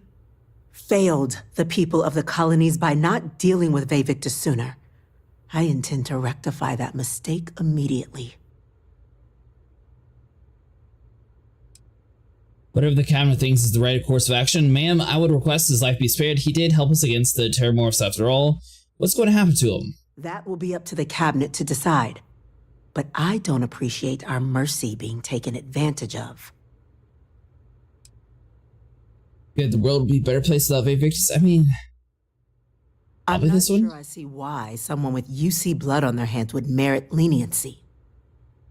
failed the people of the colonies by not dealing with Vevictus sooner. I intend to rectify that mistake immediately. Whatever the cabinet thinks is the right course of action, ma'am, I would request his life be spared. He did help us against the Terramorphs after all. What's going to happen to him? That will be up to the cabinet to decide. But I don't appreciate our mercy being taken advantage of. Yeah, the world would be a better place without Vevictus. I mean, I'm not sure I see why someone with UC blood on their hands would merit leniency.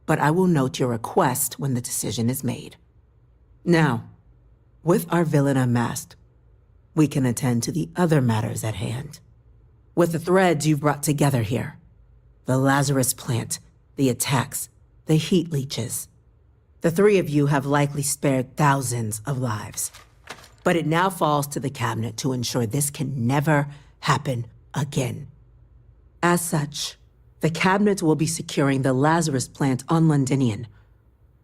But I will note your request when the decision is made. Now, with our villain unmasked, we can attend to the other matters at hand. With the threads you've brought together here, the Lazarus plant, the attacks, the heat leeches, the 3 of you have likely spared thousands of lives. But it now falls to the cabinet to ensure this can never happen again. As such, the cabinet will be securing the Lazarus plant on Londinian.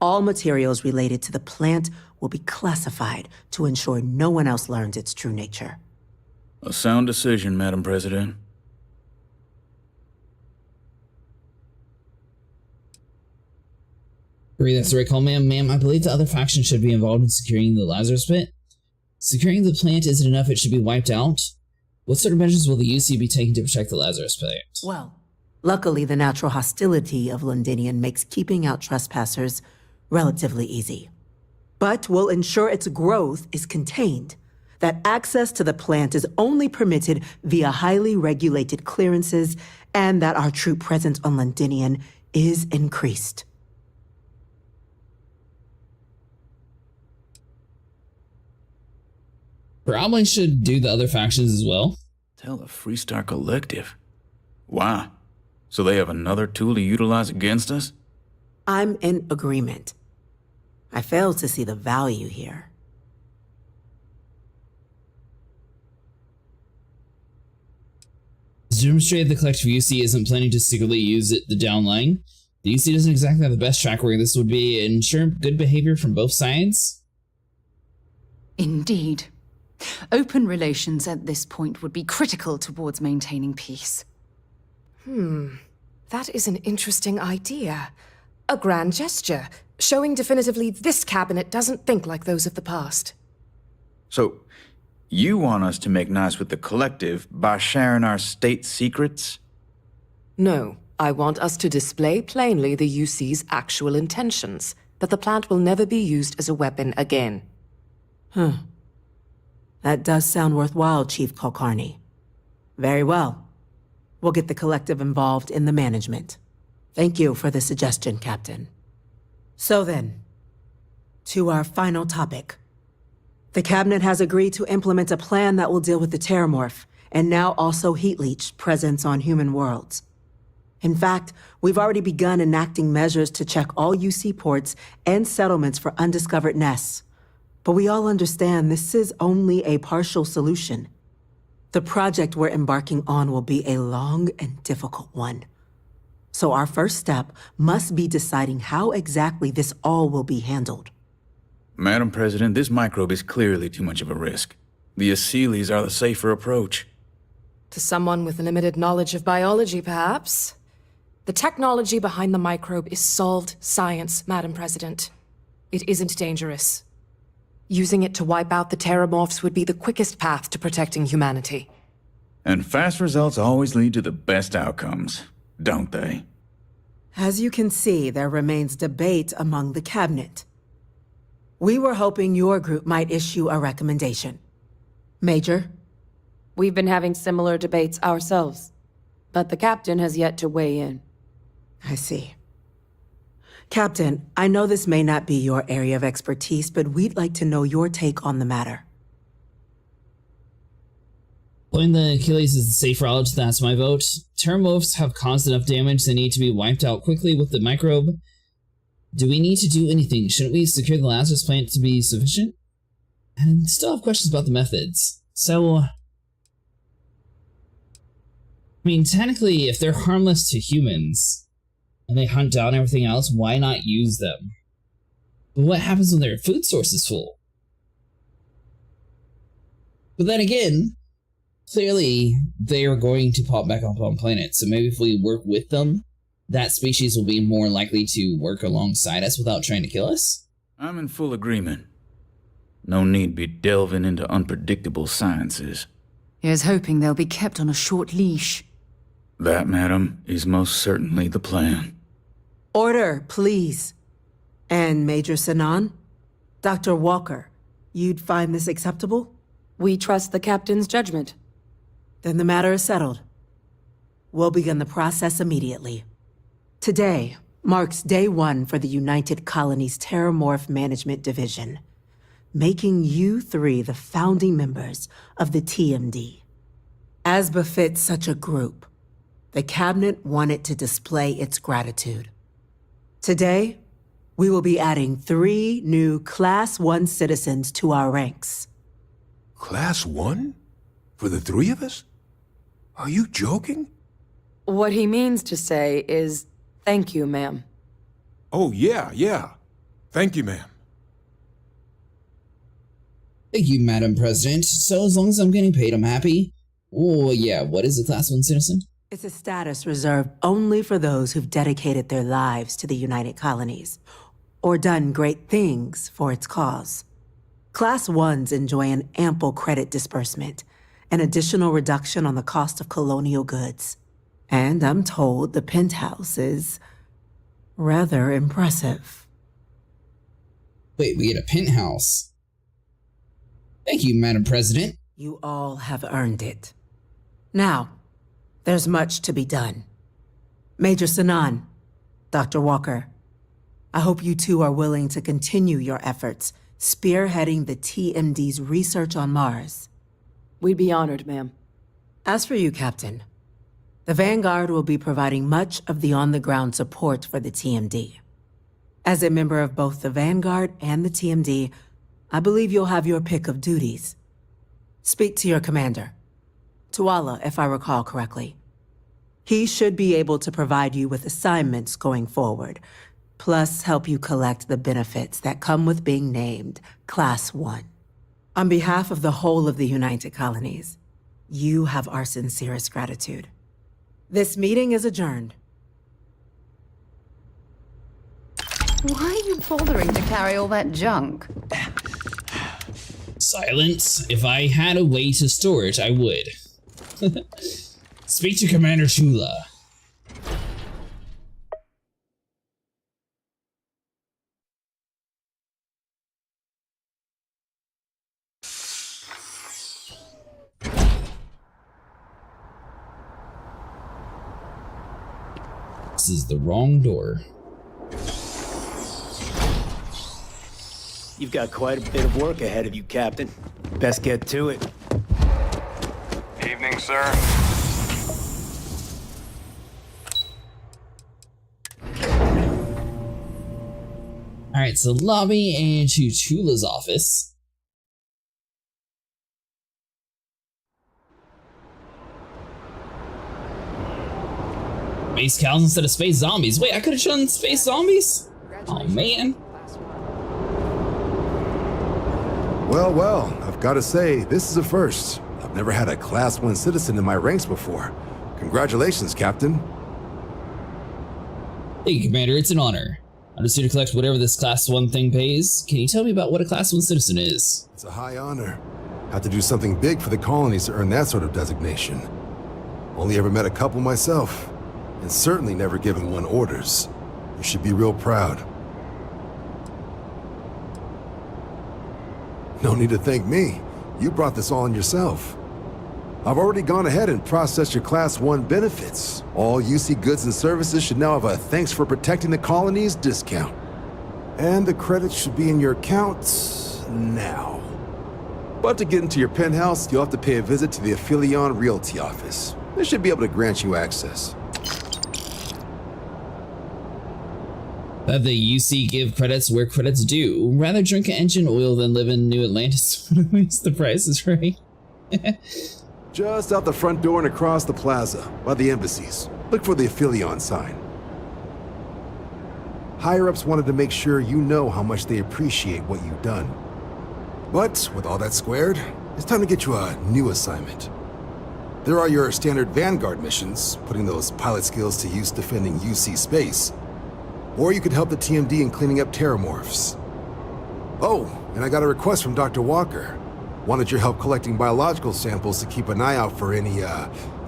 All materials related to the plant will be classified to ensure no one else learns its true nature. A sound decision, Madam President. That's the right call, ma'am. Ma'am, I believe the other faction should be involved in securing the Lazarus pit. Securing the plant isn't enough, it should be wiped out. What sort of measures will the UC be taking to protect the Lazarus pit? Well, luckily the natural hostility of Londinian makes keeping out trespassers relatively easy. But we'll ensure its growth is contained, that access to the plant is only permitted via highly regulated clearances, and that our troop presence on Londinian is increased. Probably should do the other factions as well. Tell the Freestar Collective. Why? So they have another tool to utilize against us? I'm in agreement. I fail to see the value here. To demonstrate the collective UC isn't planning to secretly use the downline, the UC doesn't exactly have the best track record. This would be ensure good behavior from both sides. Indeed. Open relations at this point would be critical towards maintaining peace. That is an interesting idea. A grand gesture, showing definitively this cabinet doesn't think like those of the past. So, you want us to make nice with the collective by sharing our state secrets? No, I want us to display plainly the UC's actual intentions, that the plant will never be used as a weapon again. That does sound worthwhile, Chief Kulkarni. Very well. We'll get the collective involved in the management. Thank you for the suggestion, Captain. So then, to our final topic. The Cabinet has agreed to implement a plan that will deal with the Terramorph, and now also Heat Leech presence on human worlds. In fact, we've already begun enacting measures to check all UC ports and settlements for undiscovered nests. But we all understand this is only a partial solution. The project we're embarking on will be a long and difficult one. So our first step must be deciding how exactly this all will be handled. Madam President, this microbe is clearly too much of a risk. The Aseles are the safer approach. To someone with limited knowledge of biology, perhaps. The technology behind the microbe is solved science, Madam President. It isn't dangerous. Using it to wipe out the Terramorphs would be the quickest path to protecting humanity. And fast results always lead to the best outcomes, don't they? As you can see, there remains debate among the cabinet. We were hoping your group might issue a recommendation. Major? We've been having similar debates ourselves, but the captain has yet to weigh in. I see. Captain, I know this may not be your area of expertise, but we'd like to know your take on the matter. Putting the Achilles is the safe route, that's my vote. Terramorphs have caused enough damage, they need to be wiped out quickly with the microbe. Do we need to do anything? Shouldn't we secure the Lazarus plant to be sufficient? And still have questions about the methods. So, I mean, technically, if they're harmless to humans, and they hunt down everything else, why not use them? But what happens when their food source is full? But then again, clearly, they are going to pop back up on planets, so maybe if we work with them, that species will be more likely to work alongside us without trying to kill us? I'm in full agreement. No need be delving into unpredictable sciences. Here's hoping they'll be kept on a short leash. That, madam, is most certainly the plan. Order, please. And Major Sinan? Dr. Walker, you'd find this acceptable? We trust the captain's judgment. Then the matter is settled. We'll begin the process immediately. Today marks day 1 for the United Colonies Terramorph Management Division, making you 3 the founding members of the TMD. As befits such a group, the Cabinet wanted to display its gratitude. Today, we will be adding 3 new Class 1 citizens to our ranks. Class 1? For the 3 of us? Are you joking? What he means to say is, thank you, ma'am. Oh, yeah. Thank you, ma'am. Thank you, Madam President. So as long as I'm getting paid, I'm happy. Oh, yeah, what is a Class 1 citizen? It's a status reserved only for those who've dedicated their lives to the United Colonies, or done great things for its cause. Class 1s enjoy an ample credit disbursement, an additional reduction on the cost of colonial goods. And I'm told the penthouse is rather impressive. Wait, we get a penthouse? Thank you, Madam President. You all have earned it. Now, there's much to be done. Major Sinan, Dr. Walker, I hope you two are willing to continue your efforts spearheading the TMD's research on Mars. We'd be honored, ma'am. As for you, Captain, the Vanguard will be providing much of the on-the-ground support for the TMD. As a member of both the Vanguard and the TMD, I believe you'll have your pick of duties. Speak to your commander, Tuala, if I recall correctly. He should be able to provide you with assignments going forward, plus help you collect the benefits that come with being named Class 1. On behalf of the whole of the United Colonies, you have our sincerest gratitude. This meeting is adjourned. Why are you bothering to carry all that junk? Silence. If I had a way to store it, I would. Speak to Commander Chula. This is the wrong door. You've got quite a bit of work ahead of you, Captain. Best get to it. Evening, sir. Alright, so lobby and to Chula's office. Space cows instead of space zombies. Wait, I could have done space zombies? Oh, man. Well, well, I've got to say, this is a first. I've never had a Class 1 citizen in my ranks before. Congratulations, Captain. Thank you, Commander. It's an honor. I'm just here to collect whatever this Class 1 thing pays. Can you tell me about what a Class 1 citizen is? It's a high honor. Had to do something big for the colonies to earn that sort of designation. Only ever met a couple myself, and certainly never given one orders. You should be real proud. No need to thank me. You brought this all on yourself. I've already gone ahead and processed your Class 1 benefits. All UC goods and services should now have a thanks for protecting the colonies discount. And the credits should be in your account now. But to get into your penthouse, you'll have to pay a visit to the Aphelion Realty office. They should be able to grant you access. That the UC give credits where credits due. Rather drink engine oil than live in New Atlantis. At least the price is right. Just out the front door and across the plaza, by the embassies. Look for the Aphelion sign. Higher-ups wanted to make sure you know how much they appreciate what you've done. But with all that squared, it's time to get you a new assignment. There are your standard Vanguard missions, putting those pilot skills to use defending UC space. Or you could help the TMD in cleaning up terramorphs. Oh, and I got a request from Dr. Walker. Wanted your help collecting biological samples to keep an eye out for any,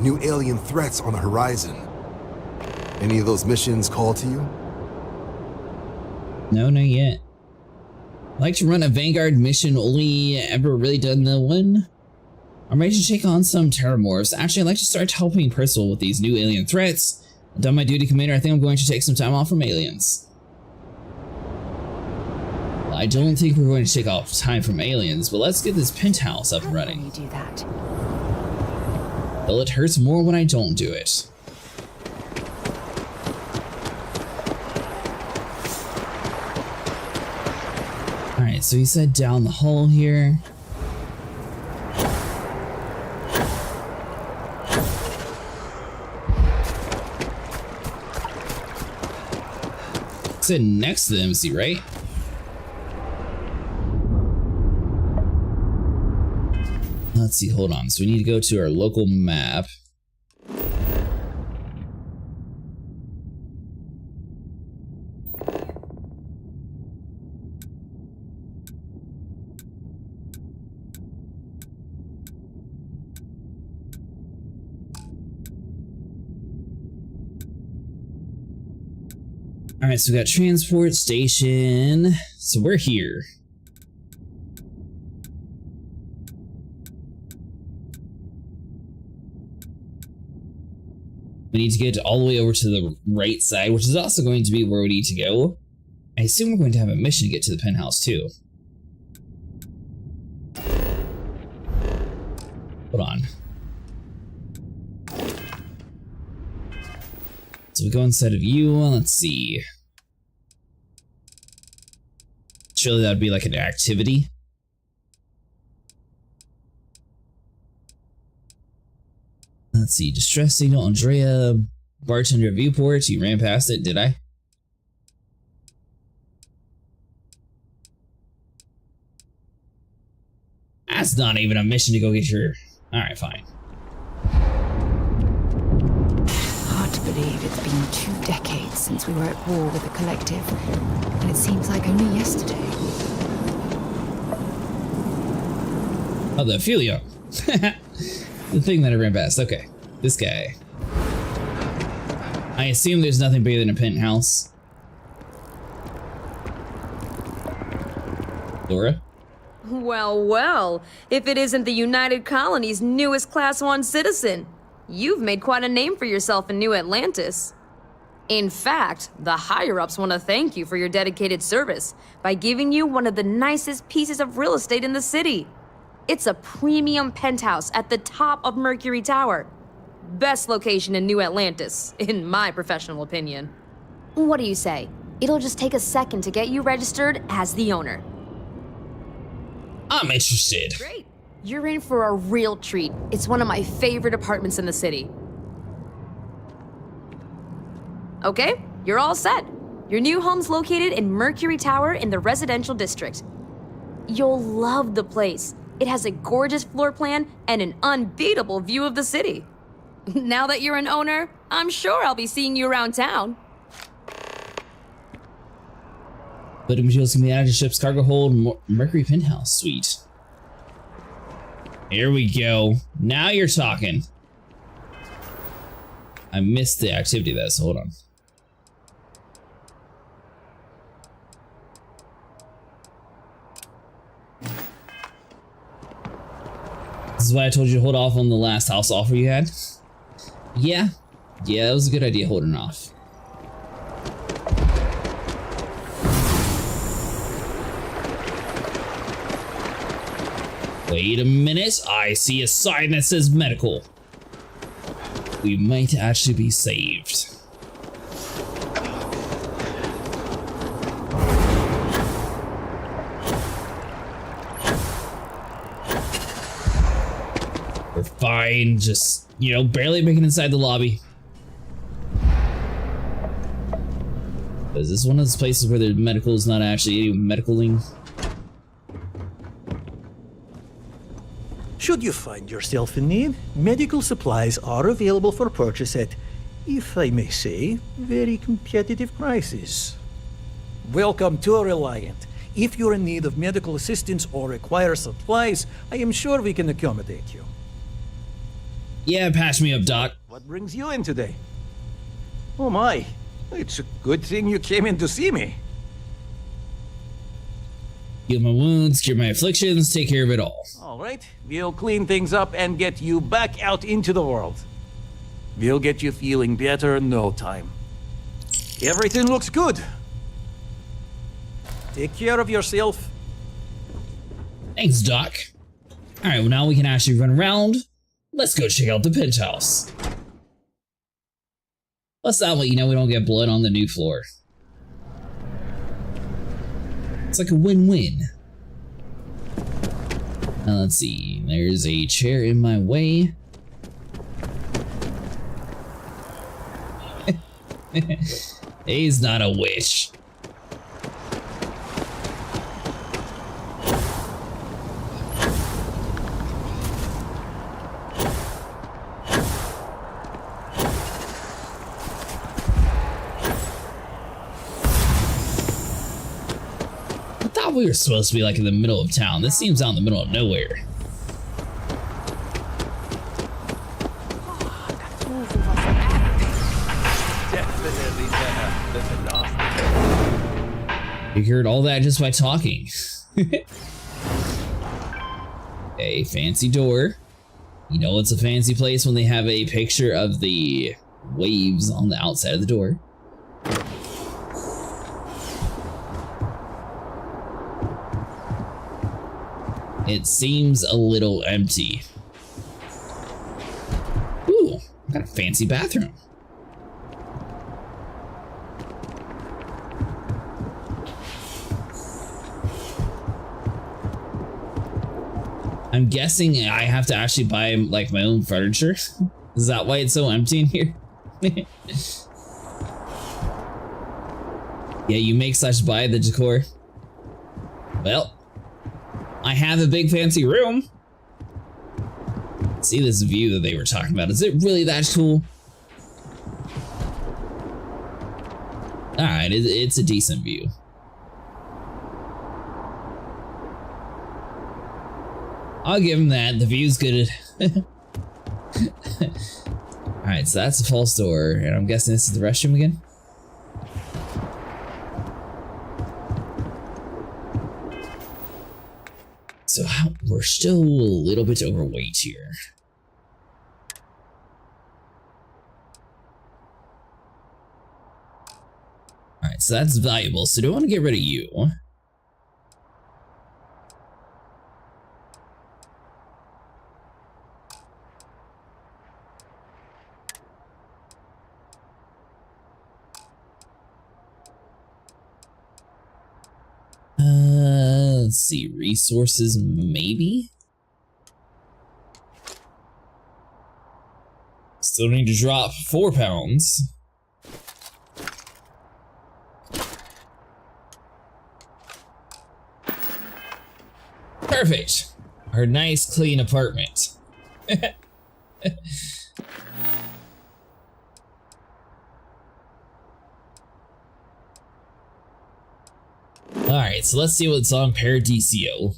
new alien threats on the horizon. Any of those missions call to you? No, not yet. I like to run a Vanguard mission, only ever really done the one. I'm ready to take on some terramorphs. Actually, I'd like to start helping Percival with these new alien threats. I've done my duty, Commander. I think I'm going to take some time off from aliens. Well, I don't think we're going to take off time from aliens, but let's get this penthouse up and running. How do you do that? Well, it hurts more when I don't do it. Alright, so he said down the hall here. Sit next to the embassy, right? Let's see, hold on. So we need to go to our local map. All right, so we got transport station. So we're here. We need to get all the way over to the right side, which is also going to be where we need to go. I assume we're going to have a mission to get to the penthouse too. Hold on. So we go inside of you, let's see. Surely that would be like an activity. Let's see, distress signal, Andrea, bartender viewport. You ran past it, did I? That's not even a mission to go get your... Alright, fine. Hard to believe it's been 2 decades since we were at war with the Collective, and it seems like only yesterday. Oh, the Aphelion. The thing that I ran past. Okay, this guy. I assume there's nothing bigger than a penthouse. Laura? Well, well, if it isn't the United Colony's newest Class 1 citizen. You've made quite a name for yourself in New Atlantis. In fact, the higher-ups want to thank you for your dedicated service by giving you one of the nicest pieces of real estate in the city. It's a premium penthouse at the top of Mercury Tower. Best location in New Atlantis, in my professional opinion. What do you say? It'll just take a second to get you registered as the owner. I'm interested. Great. You're in for a real treat. It's one of my favorite apartments in the city. Okay, you're all set. Your new home's located in Mercury Tower in the residential district. You'll love the place. It has a gorgeous floor plan and an unbeatable view of the city. Now that you're an owner, I'm sure I'll be seeing you around town. Building materials can be added to ship's cargo hold, Mercury Penthouse Suite. Here we go. Now you're talking. I missed the activity though, so hold on. This is why I told you to hold off on the last house offer you had. Yeah, that was a good idea holding off. Wait a minute, I see a sign that says medical. We might actually be saved. We're fine, just, barely making it inside the lobby. Is this one of those places where the medical is not actually medicaling? Should you find yourself in need, medical supplies are available for purchase at, if I may say, very competitive prices. Welcome to Reliant. If you're in need of medical assistance or require supplies, I am sure we can accommodate you. Yeah, patch me up, Doc. What brings you in today? Oh my, it's a good thing you came in to see me. Heal my wounds, cure my afflictions, take care of it all. All right, we'll clean things up and get you back out into the world. We'll get you feeling better in no time. Everything looks good. Take care of yourself. Thanks, Doc. Alright, well now we can actually run around. Let's go check out the penthouse. Plus that way, we don't get blood on the new floor. It's like a win-win. Now let's see, there's a chair in my way. He's not a witch. We were supposed to be like in the middle of town. This seems out in the middle of nowhere. Definitely better than the last. You heard all that just by talking. A fancy door. It's a fancy place when they have a picture of the waves on the outside of the door. It seems a little empty. Ooh, got a fancy bathroom. I'm guessing I have to actually buy like my own furniture. Is that why it's so empty in here? Yeah, you make/buy the decor. Well, I have a big fancy room. See this view that they were talking about. Is it really that cool? Alright, it's a decent view. I'll give him that. The view's good. Alright, so that's the false door. And I'm guessing this is the restroom again? So we're still a little bit overweight here. Alright, so that's valuable. So do I want to get rid of you? Let's see, resources, maybe? Still need to drop 4 pounds. Perfect. Her nice, clean apartment. Alright, so let's see what's on Paradiso.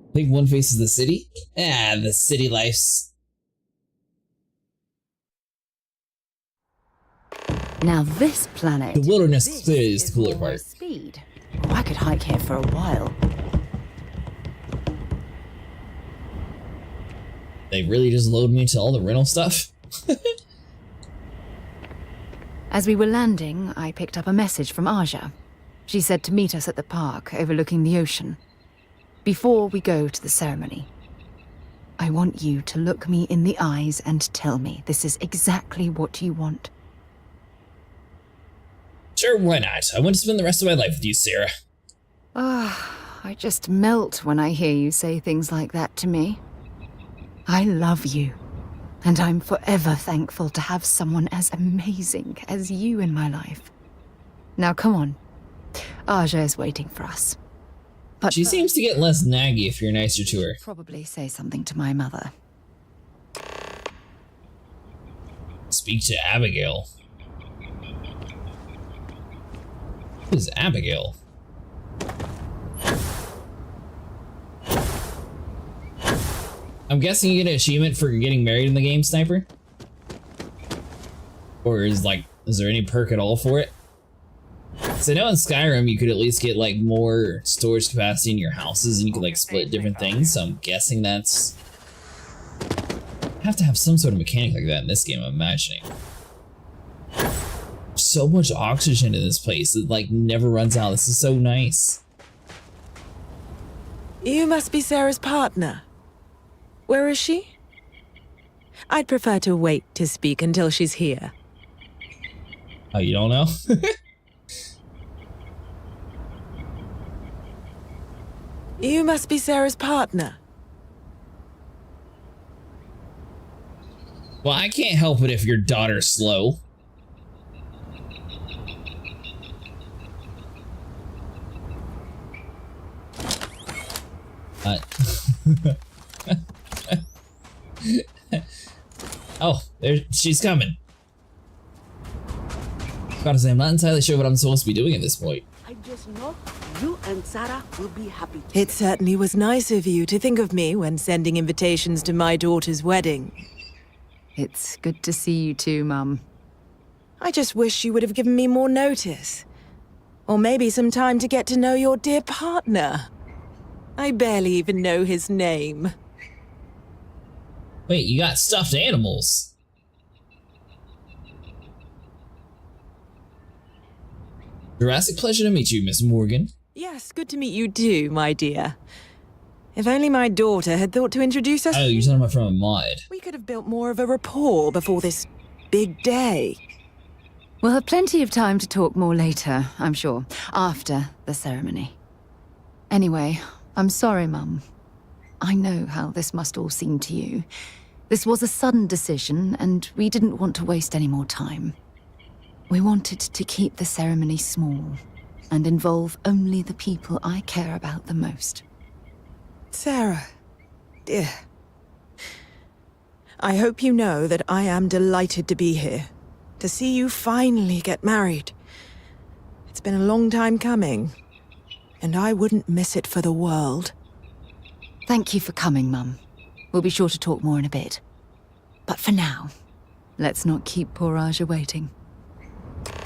I think one faces the city? Ah, the city life's... Now this planet... The wilderness is the cooler part. Speed. Oh, I could hike here for a while. They really just load me to all the rental stuff? As we were landing, I picked up a message from Aja. She said to meet us at the park overlooking the ocean. Before we go to the ceremony, I want you to look me in the eyes and tell me this is exactly what you want. Sure, why not? I want to spend the rest of my life with you, Sarah. I just melt when I hear you say things like that to me. I love you, and I'm forever thankful to have someone as amazing as you in my life. Now come on, Aja is waiting for us. But she seems to get less naggy if you're nicer to her. Probably say something to my mother. Speak to Abigail. Who's Abigail? I'm guessing you get an achievement for getting married in the game, Sniper? Or is there any perk at all for it? So I know in Skyrim you could at least get like more storage capacity in your houses and you could like split different things, so I'm guessing that's... have to have some sort of mechanic like that in this game, I'm imagining. So much oxygen in this place, it like never runs out. This is so nice. You must be Sarah's partner. Where is she? I'd prefer to wait to speak until she's here. Oh, you don't know? You must be Sarah's partner. Well, I can't help it if your daughter's slow. Oh, she's coming. Gotta say, I'm not entirely sure what I'm supposed to be doing at this point. I just know you and Sarah will be happy. It certainly was nice of you to think of me when sending invitations to my daughter's wedding. It's good to see you too, Mum. I just wish you would have given me more notice. Or maybe some time to get to know your dear partner. I barely even know his name. Wait, you got stuffed animals? Jurassic, pleasure to meet you, Miss Morgan. Yes, good to meet you too, my dear. If only my daughter had thought to introduce us. Oh, you're talking about from a mod. We could have built more of a rapport before this big day. We'll have plenty of time to talk more later, I'm sure, after the ceremony. Anyway, I'm sorry, Mum. I know how this must all seem to you. This was a sudden decision, and we didn't want to waste any more time. We wanted to keep the ceremony small and involve only the people I care about the most. Sarah, dear. I hope you know that I am delighted to be here, to see you finally get married. It's been a long time coming, and I wouldn't miss it for the world. Thank you for coming, Mum. We'll be sure to talk more in a bit. But for now, let's not keep poor Aja waiting.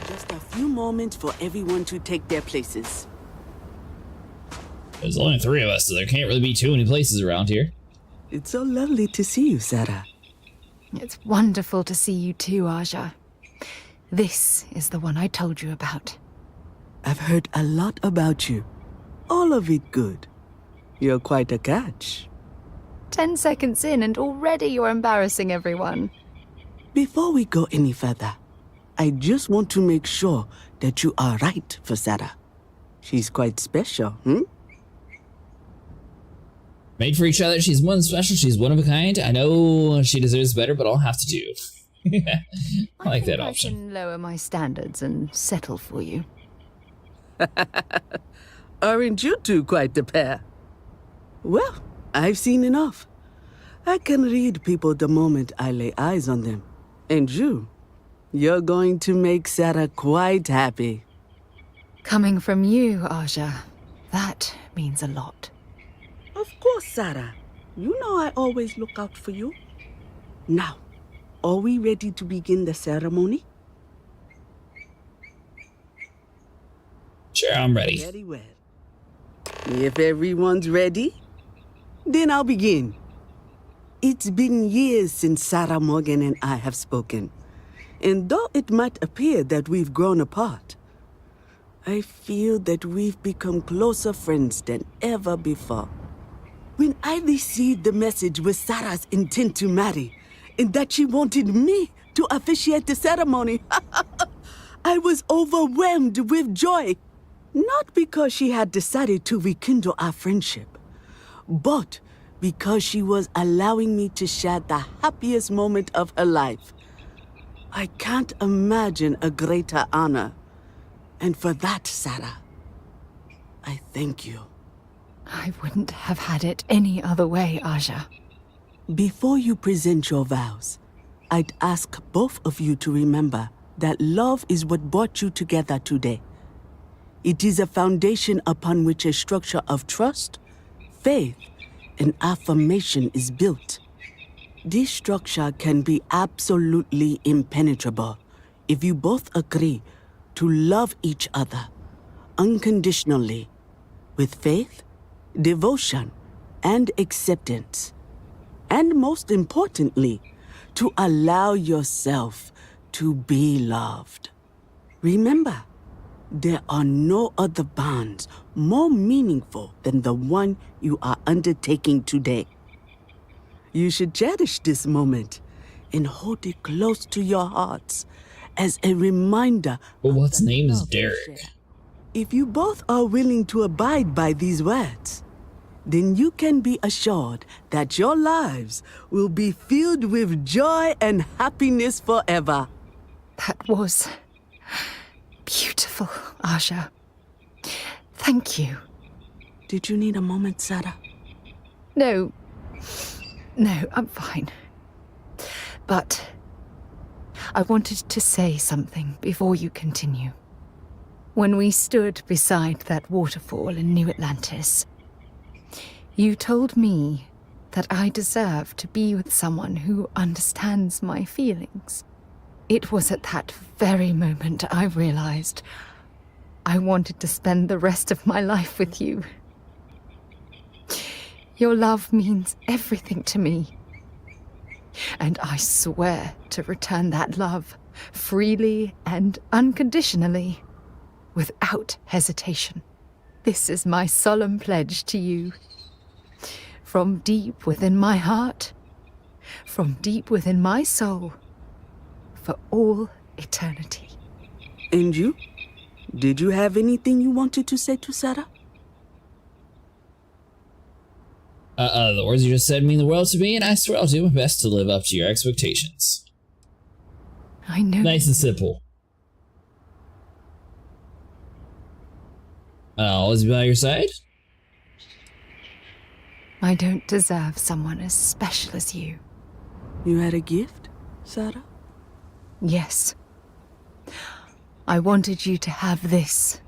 Just a few moments for everyone to take their places. There's only 3 of us, so there can't really be too many places around here. It's so lovely to see you, Sarah. It's wonderful to see you too, Aja. This is the one I told you about. I've heard a lot about you. All of it good. You're quite a catch. 10 seconds in and already you're embarrassing everyone. Before we go any further, I just want to make sure that you are right for Sarah. She's quite special, Made for each other, she's one special, she's one of a kind. I know she deserves better, but I'll have to do. I like that I option. can lower my standards and settle for you. Aren't you two quite the pair? Well, I've seen enough. I can read people the moment I lay eyes on them. And you're going to make Sarah quite happy. Coming from you, Aja, that means a lot. Of course, Sarah. You know I always look out for you. Now, are we ready to begin the ceremony? Sure, I'm ready. Very well. If everyone's ready, then I'll begin. It's been years since Sarah Morgan and I have spoken. And though it might appear that we've grown apart, I feel that we've become closer friends than ever before. When I received the message with Sarah's intent to marry, and that she wanted me to officiate the ceremony, I was overwhelmed with joy. Not because she had decided to rekindle our friendship, but because she was allowing me to share the happiest moment of her life. I can't imagine a greater honor. And for that, Sarah, I thank you. I wouldn't have had it any other way, Aja. Before you present your vows, I'd ask both of you to remember that love is what brought you together today. It is a foundation upon which a structure of trust, faith, and affirmation is built. This structure can be absolutely impenetrable if you both agree to love each other unconditionally, with faith, devotion, and acceptance. And most importantly, to allow yourself to be loved. Remember, there are no other bonds more meaningful than the one you are undertaking today. You should cherish this moment and hold it close to your hearts as a reminder. But what's name is Derek? If you both are willing to abide by these words, then you can be assured that your lives will be filled with joy and happiness forever. That was beautiful, Aja. Thank you. Did you need a moment, Sarah? No, I'm fine. But I wanted to say something before you continue. When we stood beside that waterfall in New Atlantis, you told me that I deserve to be with someone who understands my feelings. It was at that very moment I realized I wanted to spend the rest of my life with you. Your love means everything to me. And I swear to return that love freely and unconditionally, without hesitation. This is my solemn pledge to you. From deep within my heart, from deep within my soul, for all eternity. And you? Did you have anything you wanted to say to Sarah? The words you just said mean the world to me, and I swear I'll do my best to live up to your expectations. I know. Nice and simple. I'll always be by your side? I don't deserve someone as special as you. You had a gift, Sarah? Yes. I wanted you to have this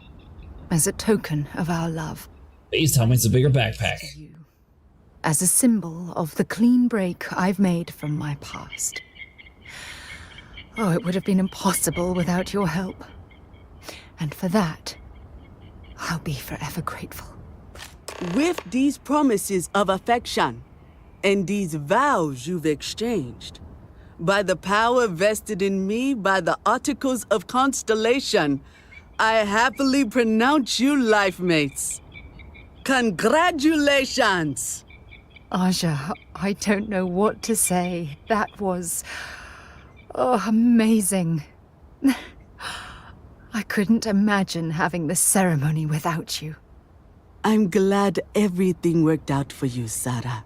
as a token of our love. Please tell me it's a bigger backpack. As a symbol of the clean break I've made from my past. Oh, it would have been impossible without your help. And for that, I'll be forever grateful. With these promises of affection and these vows you've exchanged, by the power vested in me by the Articles of Constellation, I happily pronounce you life mates. Congratulations! Aja, I don't know what to say. That was... amazing. I couldn't imagine having the ceremony without you. I'm glad everything worked out for you, Sarah.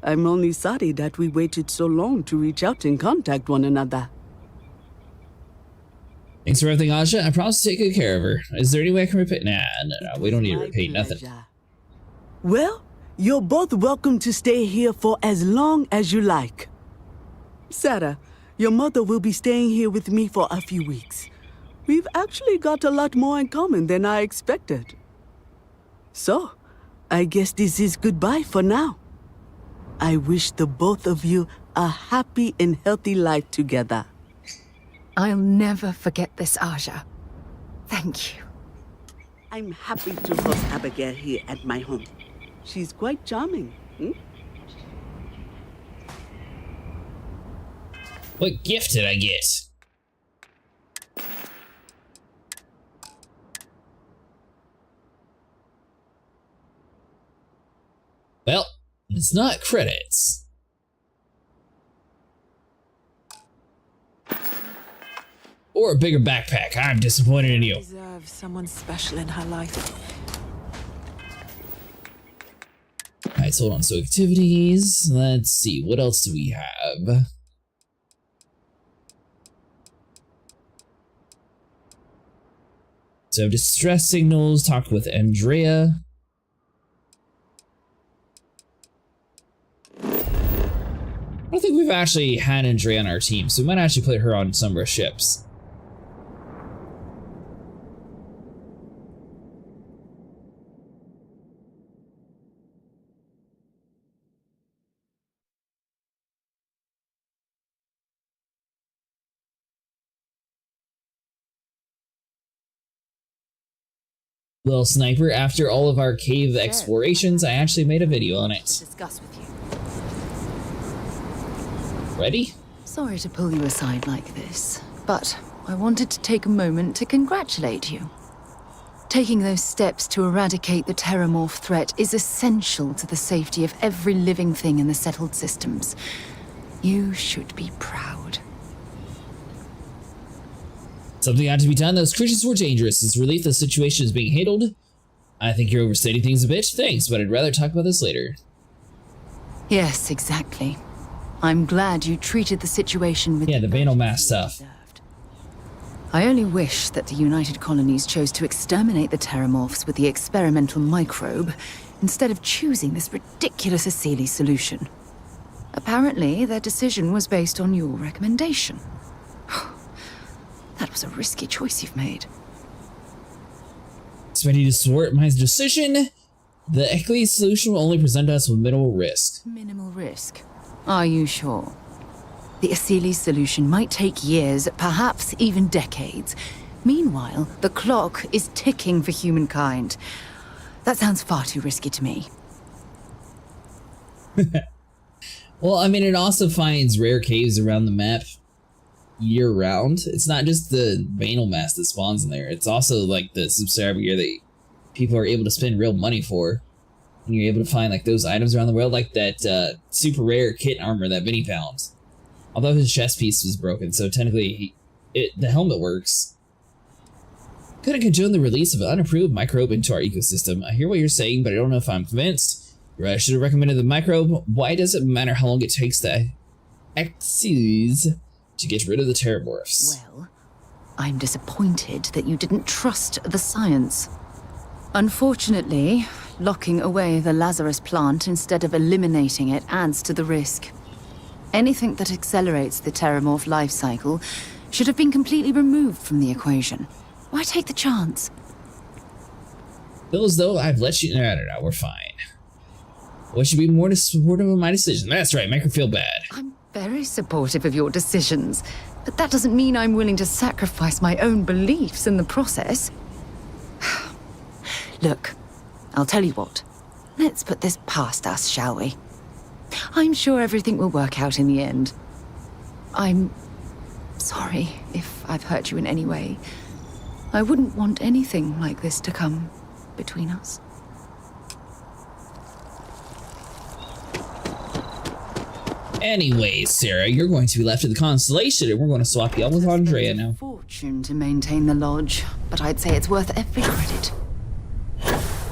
I'm only sorry that we waited so long to reach out and contact one another. Thanks for everything, Aja. I promise to take good care of her. Is there any way I can repay? Nah, we don't need to repay nothing. Well, you're both welcome to stay here for as long as you like. Sarah, your mother will be staying here with me for a few weeks. We've actually got a lot more in common than I expected. So, I guess this is goodbye for now. I wish the both of you a happy and healthy life together. I'll never forget this, Aja. Thank you. I'm happy to host Abigail here at my home. She's quite charming. What gift did I get? Well, it's not credits. Or a bigger backpack. I'm disappointed in you. Deserve someone special in her life. Alright, so hold on. So activities. Let's see. What else do we have? So distress signals. Talked with Andrea. I don't think we've actually had Andrea on our team, so we might actually put her on some of our ships. Well, Sniper, after all of our cave explorations, I actually made a video on it. Discuss with you. Ready? Sorry to pull you aside like this, but I wanted to take a moment to congratulate you. Taking those steps to eradicate the Terramorph threat is essential to the safety of every living thing in the settled systems. You should be proud. Something had to be done. Those creatures were dangerous. It's relief the situation is being handled. I think you're overstating things a bit. Thanks, but I'd rather talk about this later. Yes, exactly. I'm glad you treated the situation with... Yeah, the banal mass stuff. I only wish that the United Colonies chose to exterminate the Terramorphs with the experimental microbe, instead of choosing this ridiculous Asili solution. Apparently, their decision was based on your recommendation. That was a risky choice you've made. Ready to thwart my decision? The Eclipse solution will only present us with minimal risk. Minimal risk? Are you sure? The Asili solution might take years, perhaps even decades. Meanwhile, the clock is ticking for humankind. That sounds far too risky to me. Well, I mean, it also finds rare caves around the map year-round. It's not just the banal mass that spawns in there. It's also like the subscriber gear that people are able to spend real money for. And you're able to find like those items around the world, like that super rare kit armor that Vinny found. Although his chest piece was broken, so technically the helmet works. Couldn't condone the release of an unapproved microbe into our ecosystem. I hear what you're saying, but I don't know if I'm convinced. You're right, I should have recommended the microbe. Why does it matter how long it takes to exceed to get rid of the Terramorphs? Well, I'm disappointed that you didn't trust the science. Unfortunately, locking away the Lazarus plant instead of eliminating it adds to the risk. Anything that accelerates the Terramorph life cycle should have been completely removed from the equation. Why take the chance? Feel as though I've let you... No, we're fine. What should be more supportive of my decision? That's right, make her feel bad. I'm very supportive of your decisions, but that doesn't mean I'm willing to sacrifice my own beliefs in the process. Look, I'll tell you what. Let's put this past us, shall we? I'm sure everything will work out in the end. I'm sorry if I've hurt you in any way. I wouldn't want anything like this to come between us. Anyways, Sarah, you're going to be left to the Constellation, and we're going to swap you up with Andrea now. Fortune to maintain the lodge, but I'd say it's worth every credit.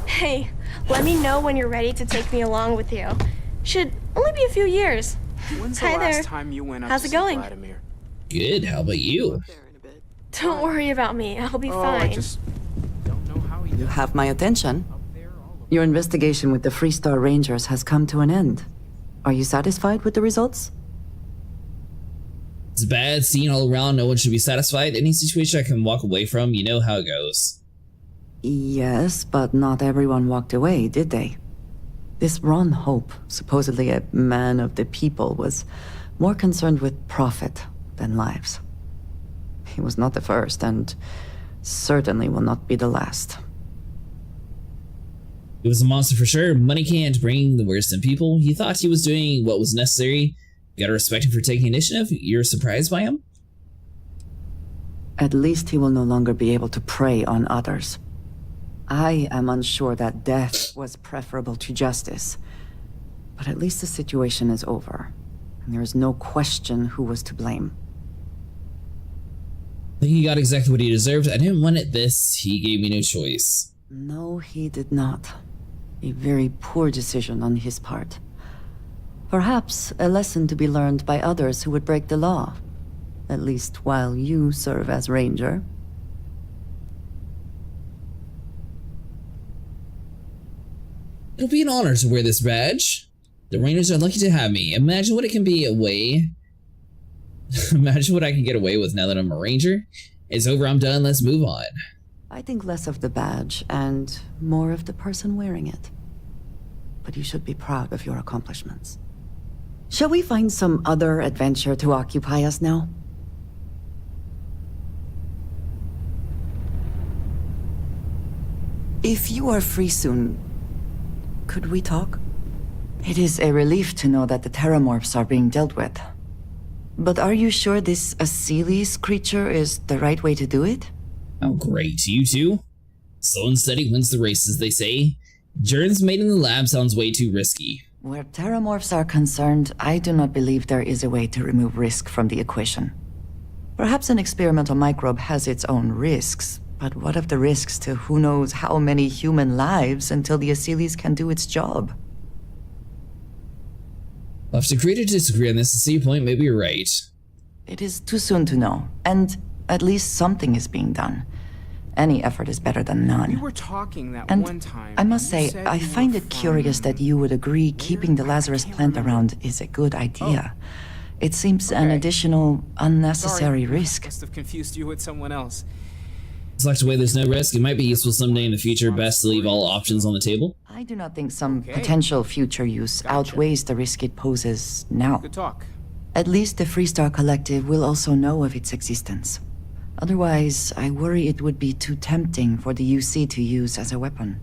Hey, let me know when you're ready to take me along with you. Should only be a few years. When's Hi the last there. time you went up How's to it see going? Vladimir? Good, how about you? Don't worry about me. I'll be Oh, fine. I just don't know how he You have my attention. Your investigation with the Freestar Rangers has come to an end. Are you satisfied with the results? It's a bad scene all around. No one should be satisfied. Any situation I can walk away from, you know how it goes. Yes, but not everyone walked away, did they? This Ron Hope, supposedly a man of the people, was more concerned with profit than lives. He was not the first, and certainly will not be the last. He was a monster for sure. Money can't bring the worst in people. He thought he was doing what was necessary. You gotta respect him for taking initiative. You're surprised by him? At least he will no longer be able to prey on others. I am unsure that death was preferable to justice. But at least the situation is over, and there is no question who was to blame. I think he got exactly what he deserved. I didn't want it this. He gave me no choice. No, he did not. A very poor decision on his part. Perhaps a lesson to be learned by others who would break the law. At least while you serve as Ranger. It'll be an honor to wear this badge. The Rangers are lucky to have me. Imagine what it can be away. Imagine what I can get away with now that I'm a Ranger. It's over, I'm done, let's move on. I think less of the badge and more of the person wearing it. But you should be proud of your accomplishments. Shall we find some other adventure to occupy us now? If you are free soon, could we talk? It is a relief to know that the Terramorphs are being dealt with. But are you sure this Aseles creature is the right way to do it? Oh great, you two? Slow and steady wins the race, as they say. Germs made in the lab sounds way too risky. Where Terramorphs are concerned, I do not believe there is a way to remove risk from the equation. Perhaps an experimental microbe has its own risks, but what of the risks to who knows how many human lives until the Aseles can do its job? I'll have to agree to disagree on this. To see your point, maybe you're right. It is too soon to know, and at least something is being done. Any effort is better than none. We were talking that And one time. I must and you say, said I you find were it curious that you would agree keeping the Lazarus plant around is a good idea. It seems an additional, unnecessary risk. Must have confused you with someone else. It's like the way there's no risk. It might be useful someday in the future. Best to leave all options on the table. I do not think some potential future use outweighs the risk it poses now. Good talk. At least the Freestar Collective will also know of its existence. Otherwise, I worry it would be too tempting for the UC to use as a weapon.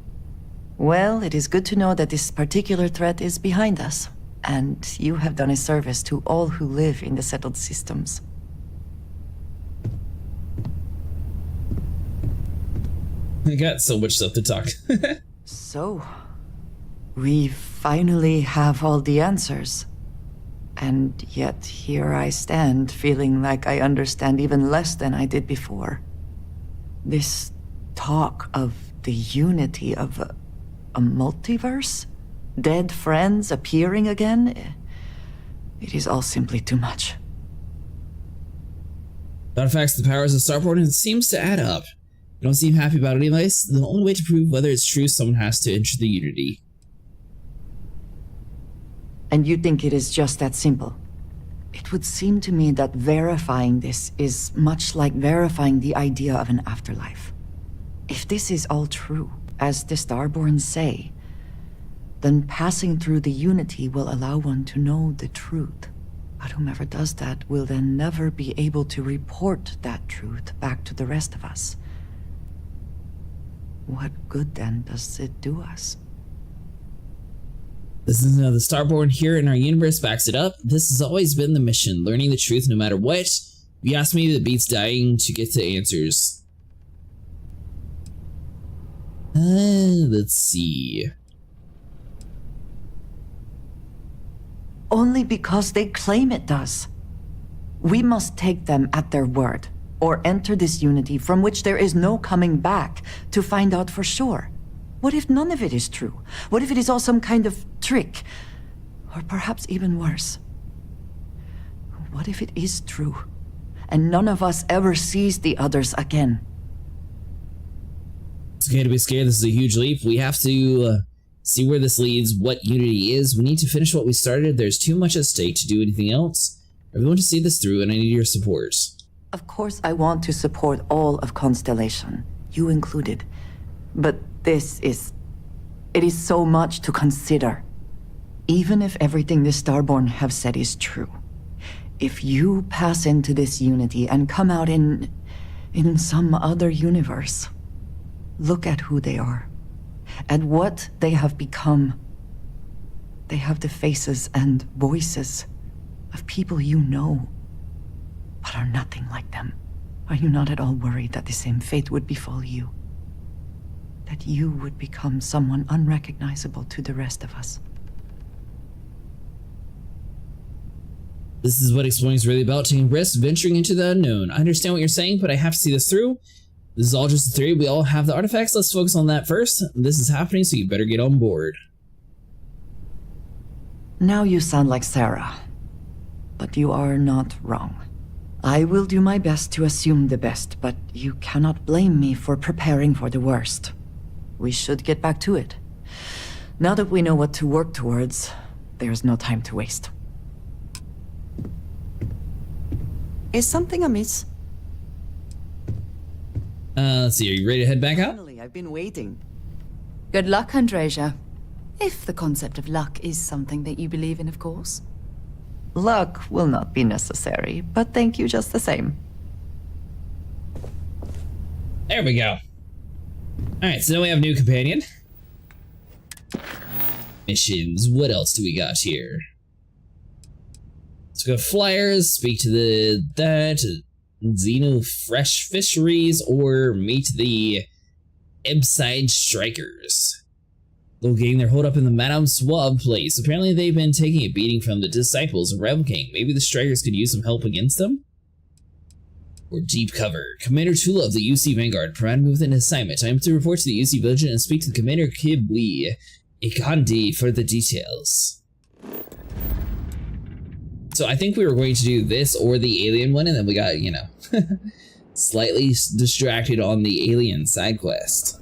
Well, it is good to know that this particular threat is behind us, and you have done a service to all who live in the settled systems. I got so much stuff to talk. So, we finally have all the answers. And yet here I stand, feeling like I understand even less than I did before. This talk of the unity of a multiverse? Dead friends appearing again? It is all simply too much. Artifacts, the powers of Starport, and it seems to add up. You don't seem happy about it anyways. The only way to prove whether it's true, someone has to enter the Unity. And you think it is just that simple? It would seem to me that verifying this is much like verifying the idea of an afterlife. If this is all true, as the Starborn say, then passing through the Unity will allow one to know the truth. But whomever does that will then never be able to report that truth back to the rest of us. What good then does it do us? This is the Starborn here in our universe backs it up. This has always been the mission, learning the truth no matter what. If you ask me, it beats dying to get to answers. Let's see. Only because they claim it does. We must take them at their word, or enter this Unity from which there is no coming back to find out for sure. What if none of it is true? What if it is all some kind of trick? Or perhaps even worse. What if it is true, and none of us ever sees the others again? It's okay to be scared. This is a huge leap. We have to see where this leads, what Unity is. We need to finish what we started. There's too much at stake to do anything else. I want to see this through, and I need your support. Of course I want to support all of Constellation, you included. But it is so much to consider. Even if everything the Starborn have said is true, if you pass into this Unity and come out in some other universe, look at who they are, at what they have become. They have the faces and voices of people you know, but are nothing like them. Are you not at all worried that the same fate would befall you? That you would become someone unrecognizable to the rest of us? This is what exploring is really about, taking risks, venturing into the unknown. I understand what you're saying, but I have to see this through. This is all just a theory. We all have the artifacts. Let's focus on that first. This is happening, so you better get on board. Now you sound like Sarah, but you are not wrong. I will do my best to assume the best, but you cannot blame me for preparing for the worst. We should get back to it. Now that we know what to work towards, there's no time to waste. Is something amiss? Let's see, are you ready to head back out? Finally, I've been waiting. Good luck, Andreja. If the concept of luck is something that you believe in, of course. Luck will not be necessary, but thank you just the same. There we go. Alright, so now we have a new companion. Missions. What else do we got here? Let's go flyers, speak to that Xeno Fresh Fisheries, or meet the Ebside Strikers. They're getting their hold up in the Madame Swab place. Apparently they've been taking a beating from the disciples of Rebel King. Maybe the Strikers could use some help against them? Or deep cover. Commander Tula of the UC Vanguard provided me with an assignment. I am to report to the UC Vigilant and speak to the Commander Kibwe Ikandi for the details. So I think we were going to do this or the alien one, and then we got, you know, slightly distracted on the alien side quest.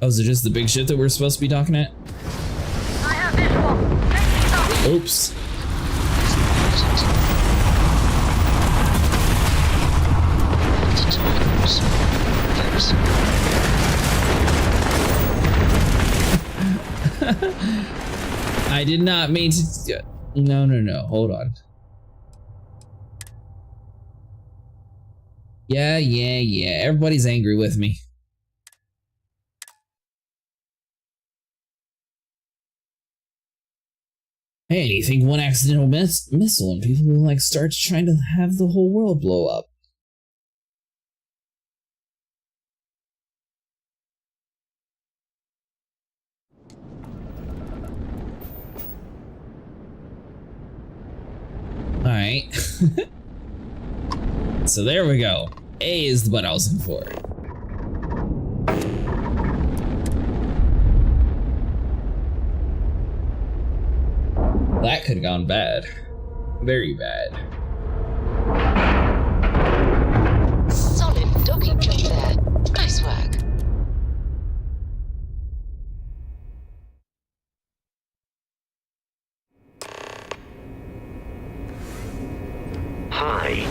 Oh, is it just the big shit that we're supposed to be talking at? I have visual. Oops. I did not mean to. No. Hold on. Yeah. Everybody's angry with me. Hey, you think one accidental missile and people will like start trying to have the whole world blow up? Alright. So there we go. A is the button I was looking for. That could have gone bad. Very bad. Solid docking job there. Nice work. Hi.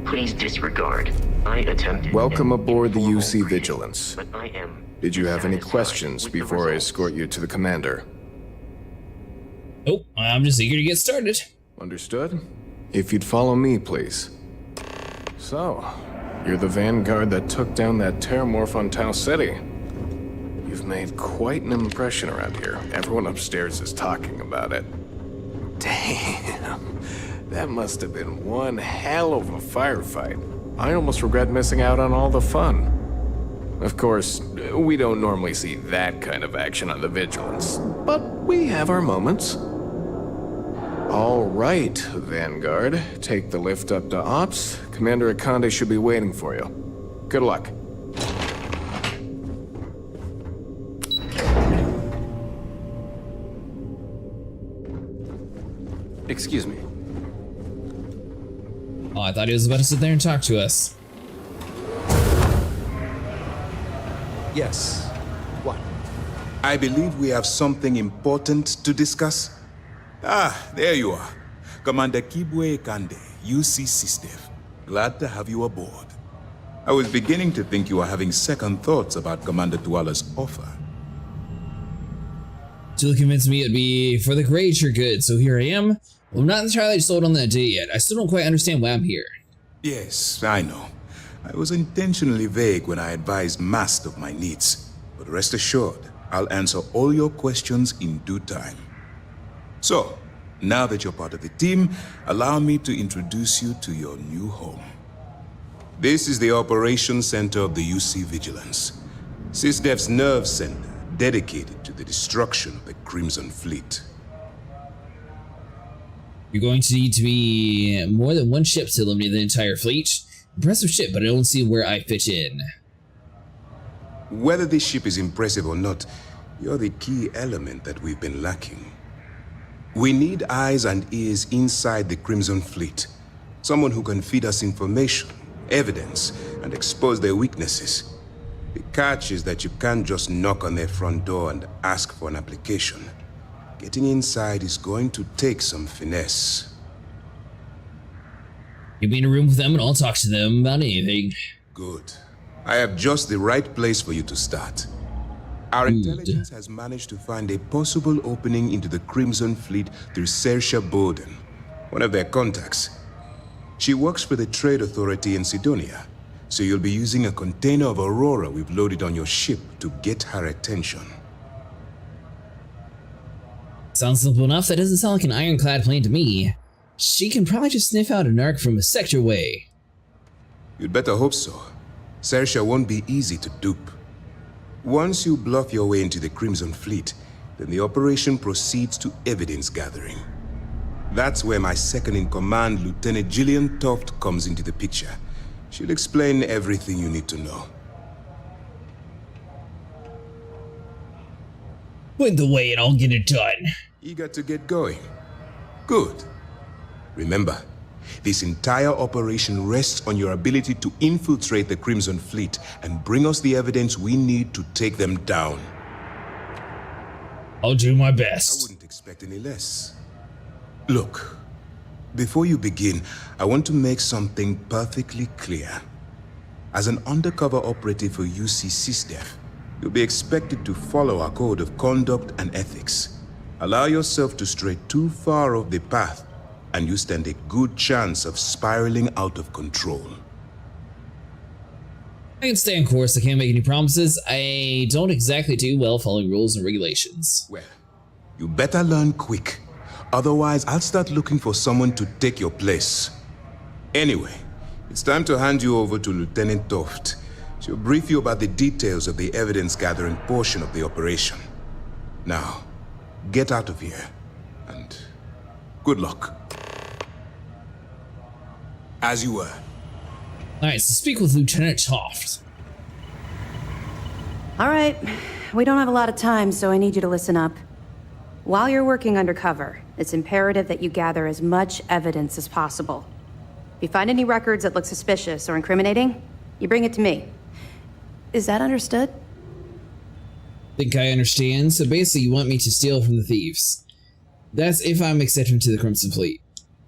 Please disregard. I attempted. Welcome aboard the UC Vigilance. But I am. Did you have any questions before I escort you to the commander? Oh, I'm just eager to get started. Understood? If you'd follow me, please. So, you're the vanguard that took down that terramorph on Tau City. You've made quite an impression around here. Everyone upstairs is talking about it. Damn, that must have been one hell of a firefight. I almost regret missing out on all the fun. Of course, we don't normally see that kind of action on the Vigilance, but we have our moments. All right, Vanguard. Take the lift up to Ops. Commander Akande should be waiting for you. Good luck. Excuse me. Oh, I thought he was about to sit there and talk to us. Yes. What? I believe we have something important to discuss. Ah, there you are. Commander Kibwe Kande, UC SysDev. Glad to have you aboard. I was beginning to think you were having second thoughts about Commander Tuala's offer. Jill convinced me it'd be for the greater good, so here I am. Well, I'm not entirely sold on that day yet. I still don't quite understand why I'm here. Yes, I know. I was intentionally vague when I advised Mast of my needs. But rest assured, I'll answer all your questions in due time. So, now that you're part of the team, allow me to introduce you to your new home. This is the Operations Center of the UC Vigilance. SysDev's nerve center, dedicated to the destruction of the Crimson Fleet. You're going to need to be more than one ship to eliminate the entire fleet. Impressive ship, but I don't see where I fit in. Whether this ship is impressive or not, you're the key element that we've been lacking. We need eyes and ears inside the Crimson Fleet. Someone who can feed us information, evidence, and expose their weaknesses. The catch is that you can't just knock on their front door and ask for an application. Getting inside is going to take some finesse. Give me in a room with them and I'll talk to them about anything. Good. I have just the right place for you to start. Our intelligence has managed to find a possible opening into the Crimson Fleet through Saoirse Bowden, one of their contacts. She works for the Trade Authority in Sidonia, so you'll be using a container of Aurora we've loaded on your ship to get her attention. Sounds simple enough. That doesn't sound like an ironclad plan to me. She can probably just sniff out an arc from a sector away. You'd better hope so. Saoirse won't be easy to dupe. Once you bluff your way into the Crimson Fleet, then the operation proceeds to evidence gathering. That's where my second-in-command, Lieutenant Gillian Tough, comes into the picture. She'll explain everything you need to know. Point the way and I'll get it done. Eager to get going? Good. Remember, this entire operation rests on your ability to infiltrate the Crimson Fleet and bring us the evidence we need to take them down. I'll do my best. I wouldn't expect any less. Look, before you begin, I want to make something perfectly clear. As an undercover operative for UC SysDev, you'll be expected to follow our code of conduct and ethics. Allow yourself to stray too far off the path, and you stand a good chance of spiraling out of control. I can stay on course. I can't make any promises. I don't exactly do well following rules and regulations. Well, you better learn quick. Otherwise, I'll start looking for someone to take your place. Anyway, it's time to hand you over to Lieutenant Toft. She'll brief you about the details of the evidence-gathering portion of the operation. Now, get out of here, and good luck. As you were. Alright, so speak with Lieutenant Toft. All right, we don't have a lot of time, so I need you to listen up. While you're working undercover, it's imperative that you gather as much evidence as possible. If you find any records that look suspicious or incriminating, you bring it to me. Is that understood? Think I understand. So basically you want me to steal from the thieves. That's if I'm accepted to the Crimson Fleet.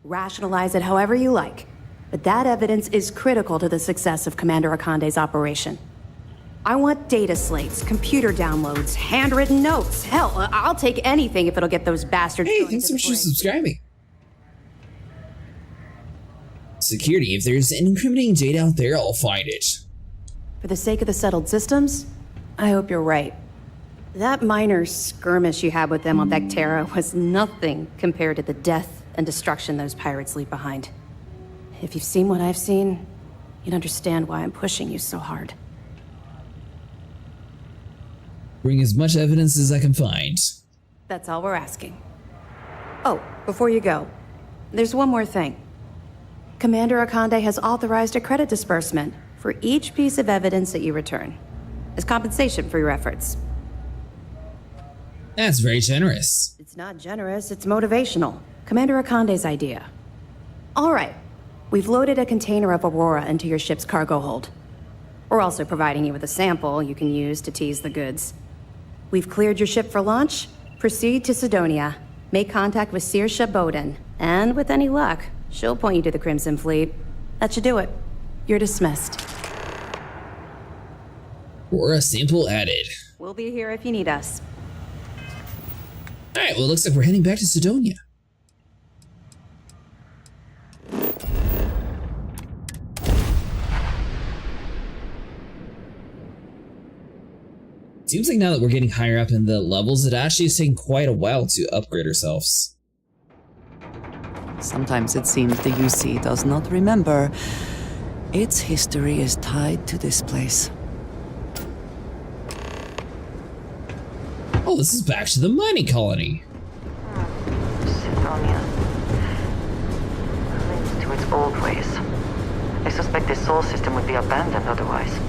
Rationalize it however you like, but that evidence is critical to the success of Commander Akande's operation. I want data slates, computer downloads, handwritten notes. Hell, I'll take anything if it'll get those bastards. Hey, thanks so much for subscribing. Security, if there's an incriminating data out there, I'll find it. For the sake of the settled systems, I hope you're right. That minor skirmish you had with them on Vectera was nothing compared to the death and destruction those pirates leave behind. If you've seen what I've seen, you'd understand why I'm pushing you so hard. Bring as much evidence as I can find. That's all we're asking. Oh, before you go, there's one more thing. Commander Akande has authorized a credit disbursement for each piece of evidence that you return, as compensation for your efforts. That's very generous. It's not generous, it's motivational. Commander Akande's idea. All right, we've loaded a container of Aurora into your ship's cargo hold. We're also providing you with a sample you can use to tease the goods. We've cleared your ship for launch. Proceed to Sidonia. Make contact with Saoirse Bowden. And with any luck, she'll point you to the Crimson Fleet. That should do it. You're dismissed. Aurora sample added. We'll be here if you need us. Alright, well, it looks like we're heading back to Sidonia. Seems like now that we're getting higher up in the levels, it actually is taking quite a while to upgrade ourselves. Sometimes it seems the UC does not remember. Its history is tied to this place. Oh, this is back to the mining colony. Sidonia. Linked to its old ways. I suspect this soul system would be abandoned otherwise.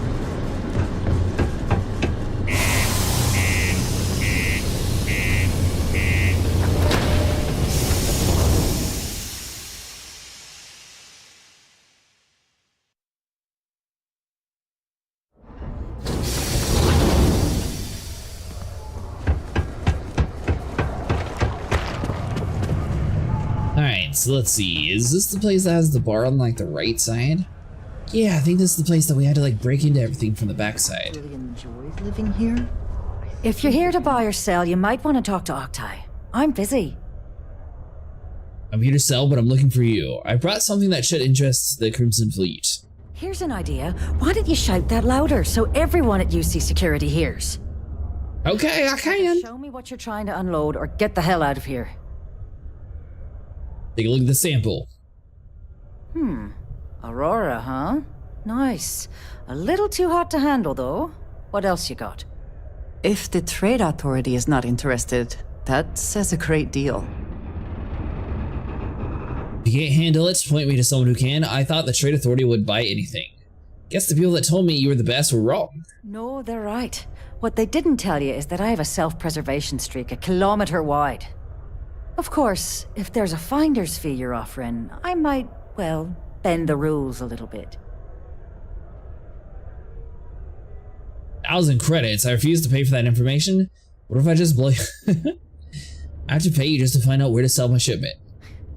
Alright, so let's see. Is this the place that has the bar on like the right side? Yeah, I think this is the place that we had to like break into everything from the backside. Really enjoys living here? If you're here to buy or sell, you might want to talk to Octai. I'm busy. I'm here to sell, but I'm looking for you. I brought something that should interest the Crimson Fleet. Here's an idea. Why don't you shout that louder so everyone at UC Security hears? Okay, I can. Show me what you're trying to unload or get the hell out of here. Take a look at the sample. Aurora, huh? Nice. A little too hot to handle, though. What else you got? If the Trade Authority is not interested, that says a great deal. If you can't handle it, point me to someone who can. I thought the Trade Authority would buy anything. Guess the people that told me you were the best were wrong. No, they're right. What they didn't tell you is that I have a self-preservation streak 1 kilometer wide. Of course, if there's a finder's fee you're offering, I might, well, bend the rules a little bit. 1,000 credits. I refuse to pay for that information. What if I just blow I have to pay you just to find out where to sell my shipment.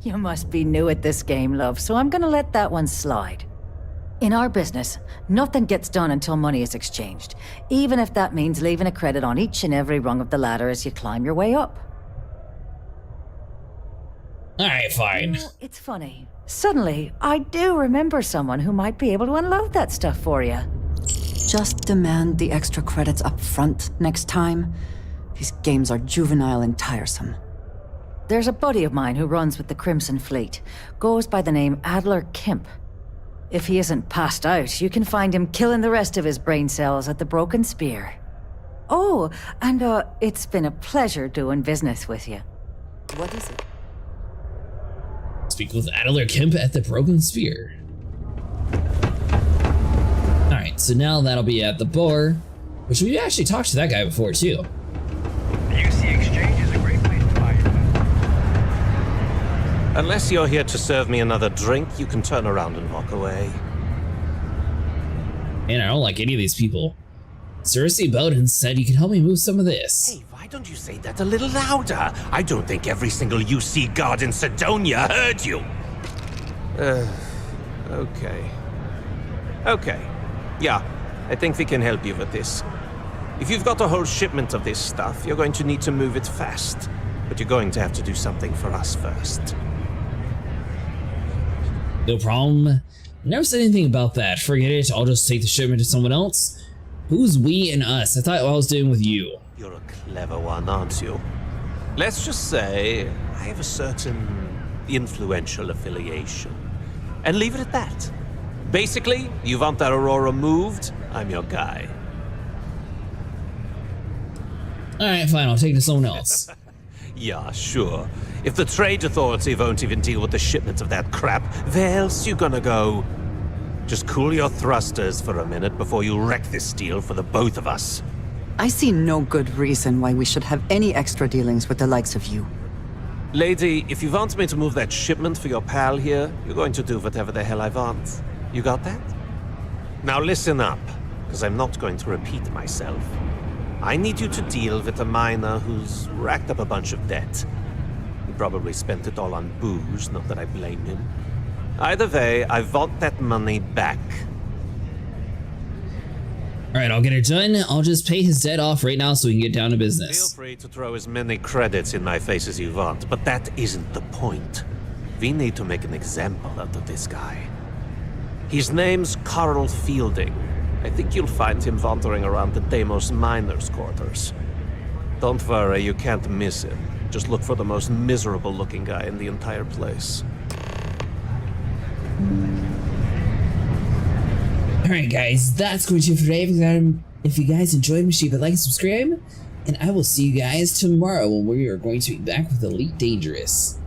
You must be new at this game, love, so I'm gonna let that one slide. In our business, nothing gets done until money is exchanged, even if that means leaving a credit on each and every rung of the ladder as you climb your way up. Alright, fine. You know, it's funny. Suddenly, I do remember someone who might be able to unload that stuff for you. Just demand the extra credits up front next time. These games are juvenile and tiresome. There's a buddy of mine who runs with the Crimson Fleet. Goes by the name Adler Kemp. If he isn't passed out, you can find him killing the rest of his brain cells at the Broken Spear. Oh, and it's been a pleasure doing business with you. What is it? Speak with Adler Kemp at the Broken Spear. Alright, so now that'll be at the bar, which we actually talked to that guy before too. The UC Exchange is a great place to buy your food. Unless you're here to serve me another drink, you can turn around and walk away. Man, I don't like any of these people. Saoirse Bowden said you can help me move some of this. Hey, why don't you say that a little louder? I don't think every single UC guard in Sidonia heard you. Okay. Okay. Yeah, I think we can help you with this. If you've got a whole shipment of this stuff, you're going to need to move it fast. But you're going to have to do something for us first. No problem. Never said anything about that. Forget it. I'll just take the shipment to someone else. Who's we and us? I thought I was doing with you. You're a clever one, aren't you? Let's just say I have a certain influential affiliation. And leave it at that. Basically, you want that Aurora moved? I'm your guy. Alright, fine, I'll take it to someone else. Yeah, sure. If the Trade Authority won't even deal with the shipment of that crap, where else you gonna go? Just cool your thrusters for a minute before you wreck this deal for the both of us. I see no good reason why we should have any extra dealings with the likes of you. Lady, if you want me to move that shipment for your pal here, you're going to do whatever the hell I want. You got that? Now listen up, because I'm not going to repeat myself. I need you to deal with a miner who's racked up a bunch of debt. He probably spent it all on booze, not that I blame him. Either way, I want that money back. Alright, I'll get it done. I'll just pay his debt off right now so we can get down to business. Feel free to throw as many credits in my face as you want, but that isn't the point. We need to make an example out of this guy. His name's Carl Fielding. I think you'll find him wandering around the Deimos miners' quarters. Don't worry, you can't miss him. Just look for the most miserable-looking guy in the entire place. Alright guys, that's going to be for today. If you guys enjoyed, make sure you like and subscribe. And I will see you guys tomorrow when we are going to be back with Elite Dangerous.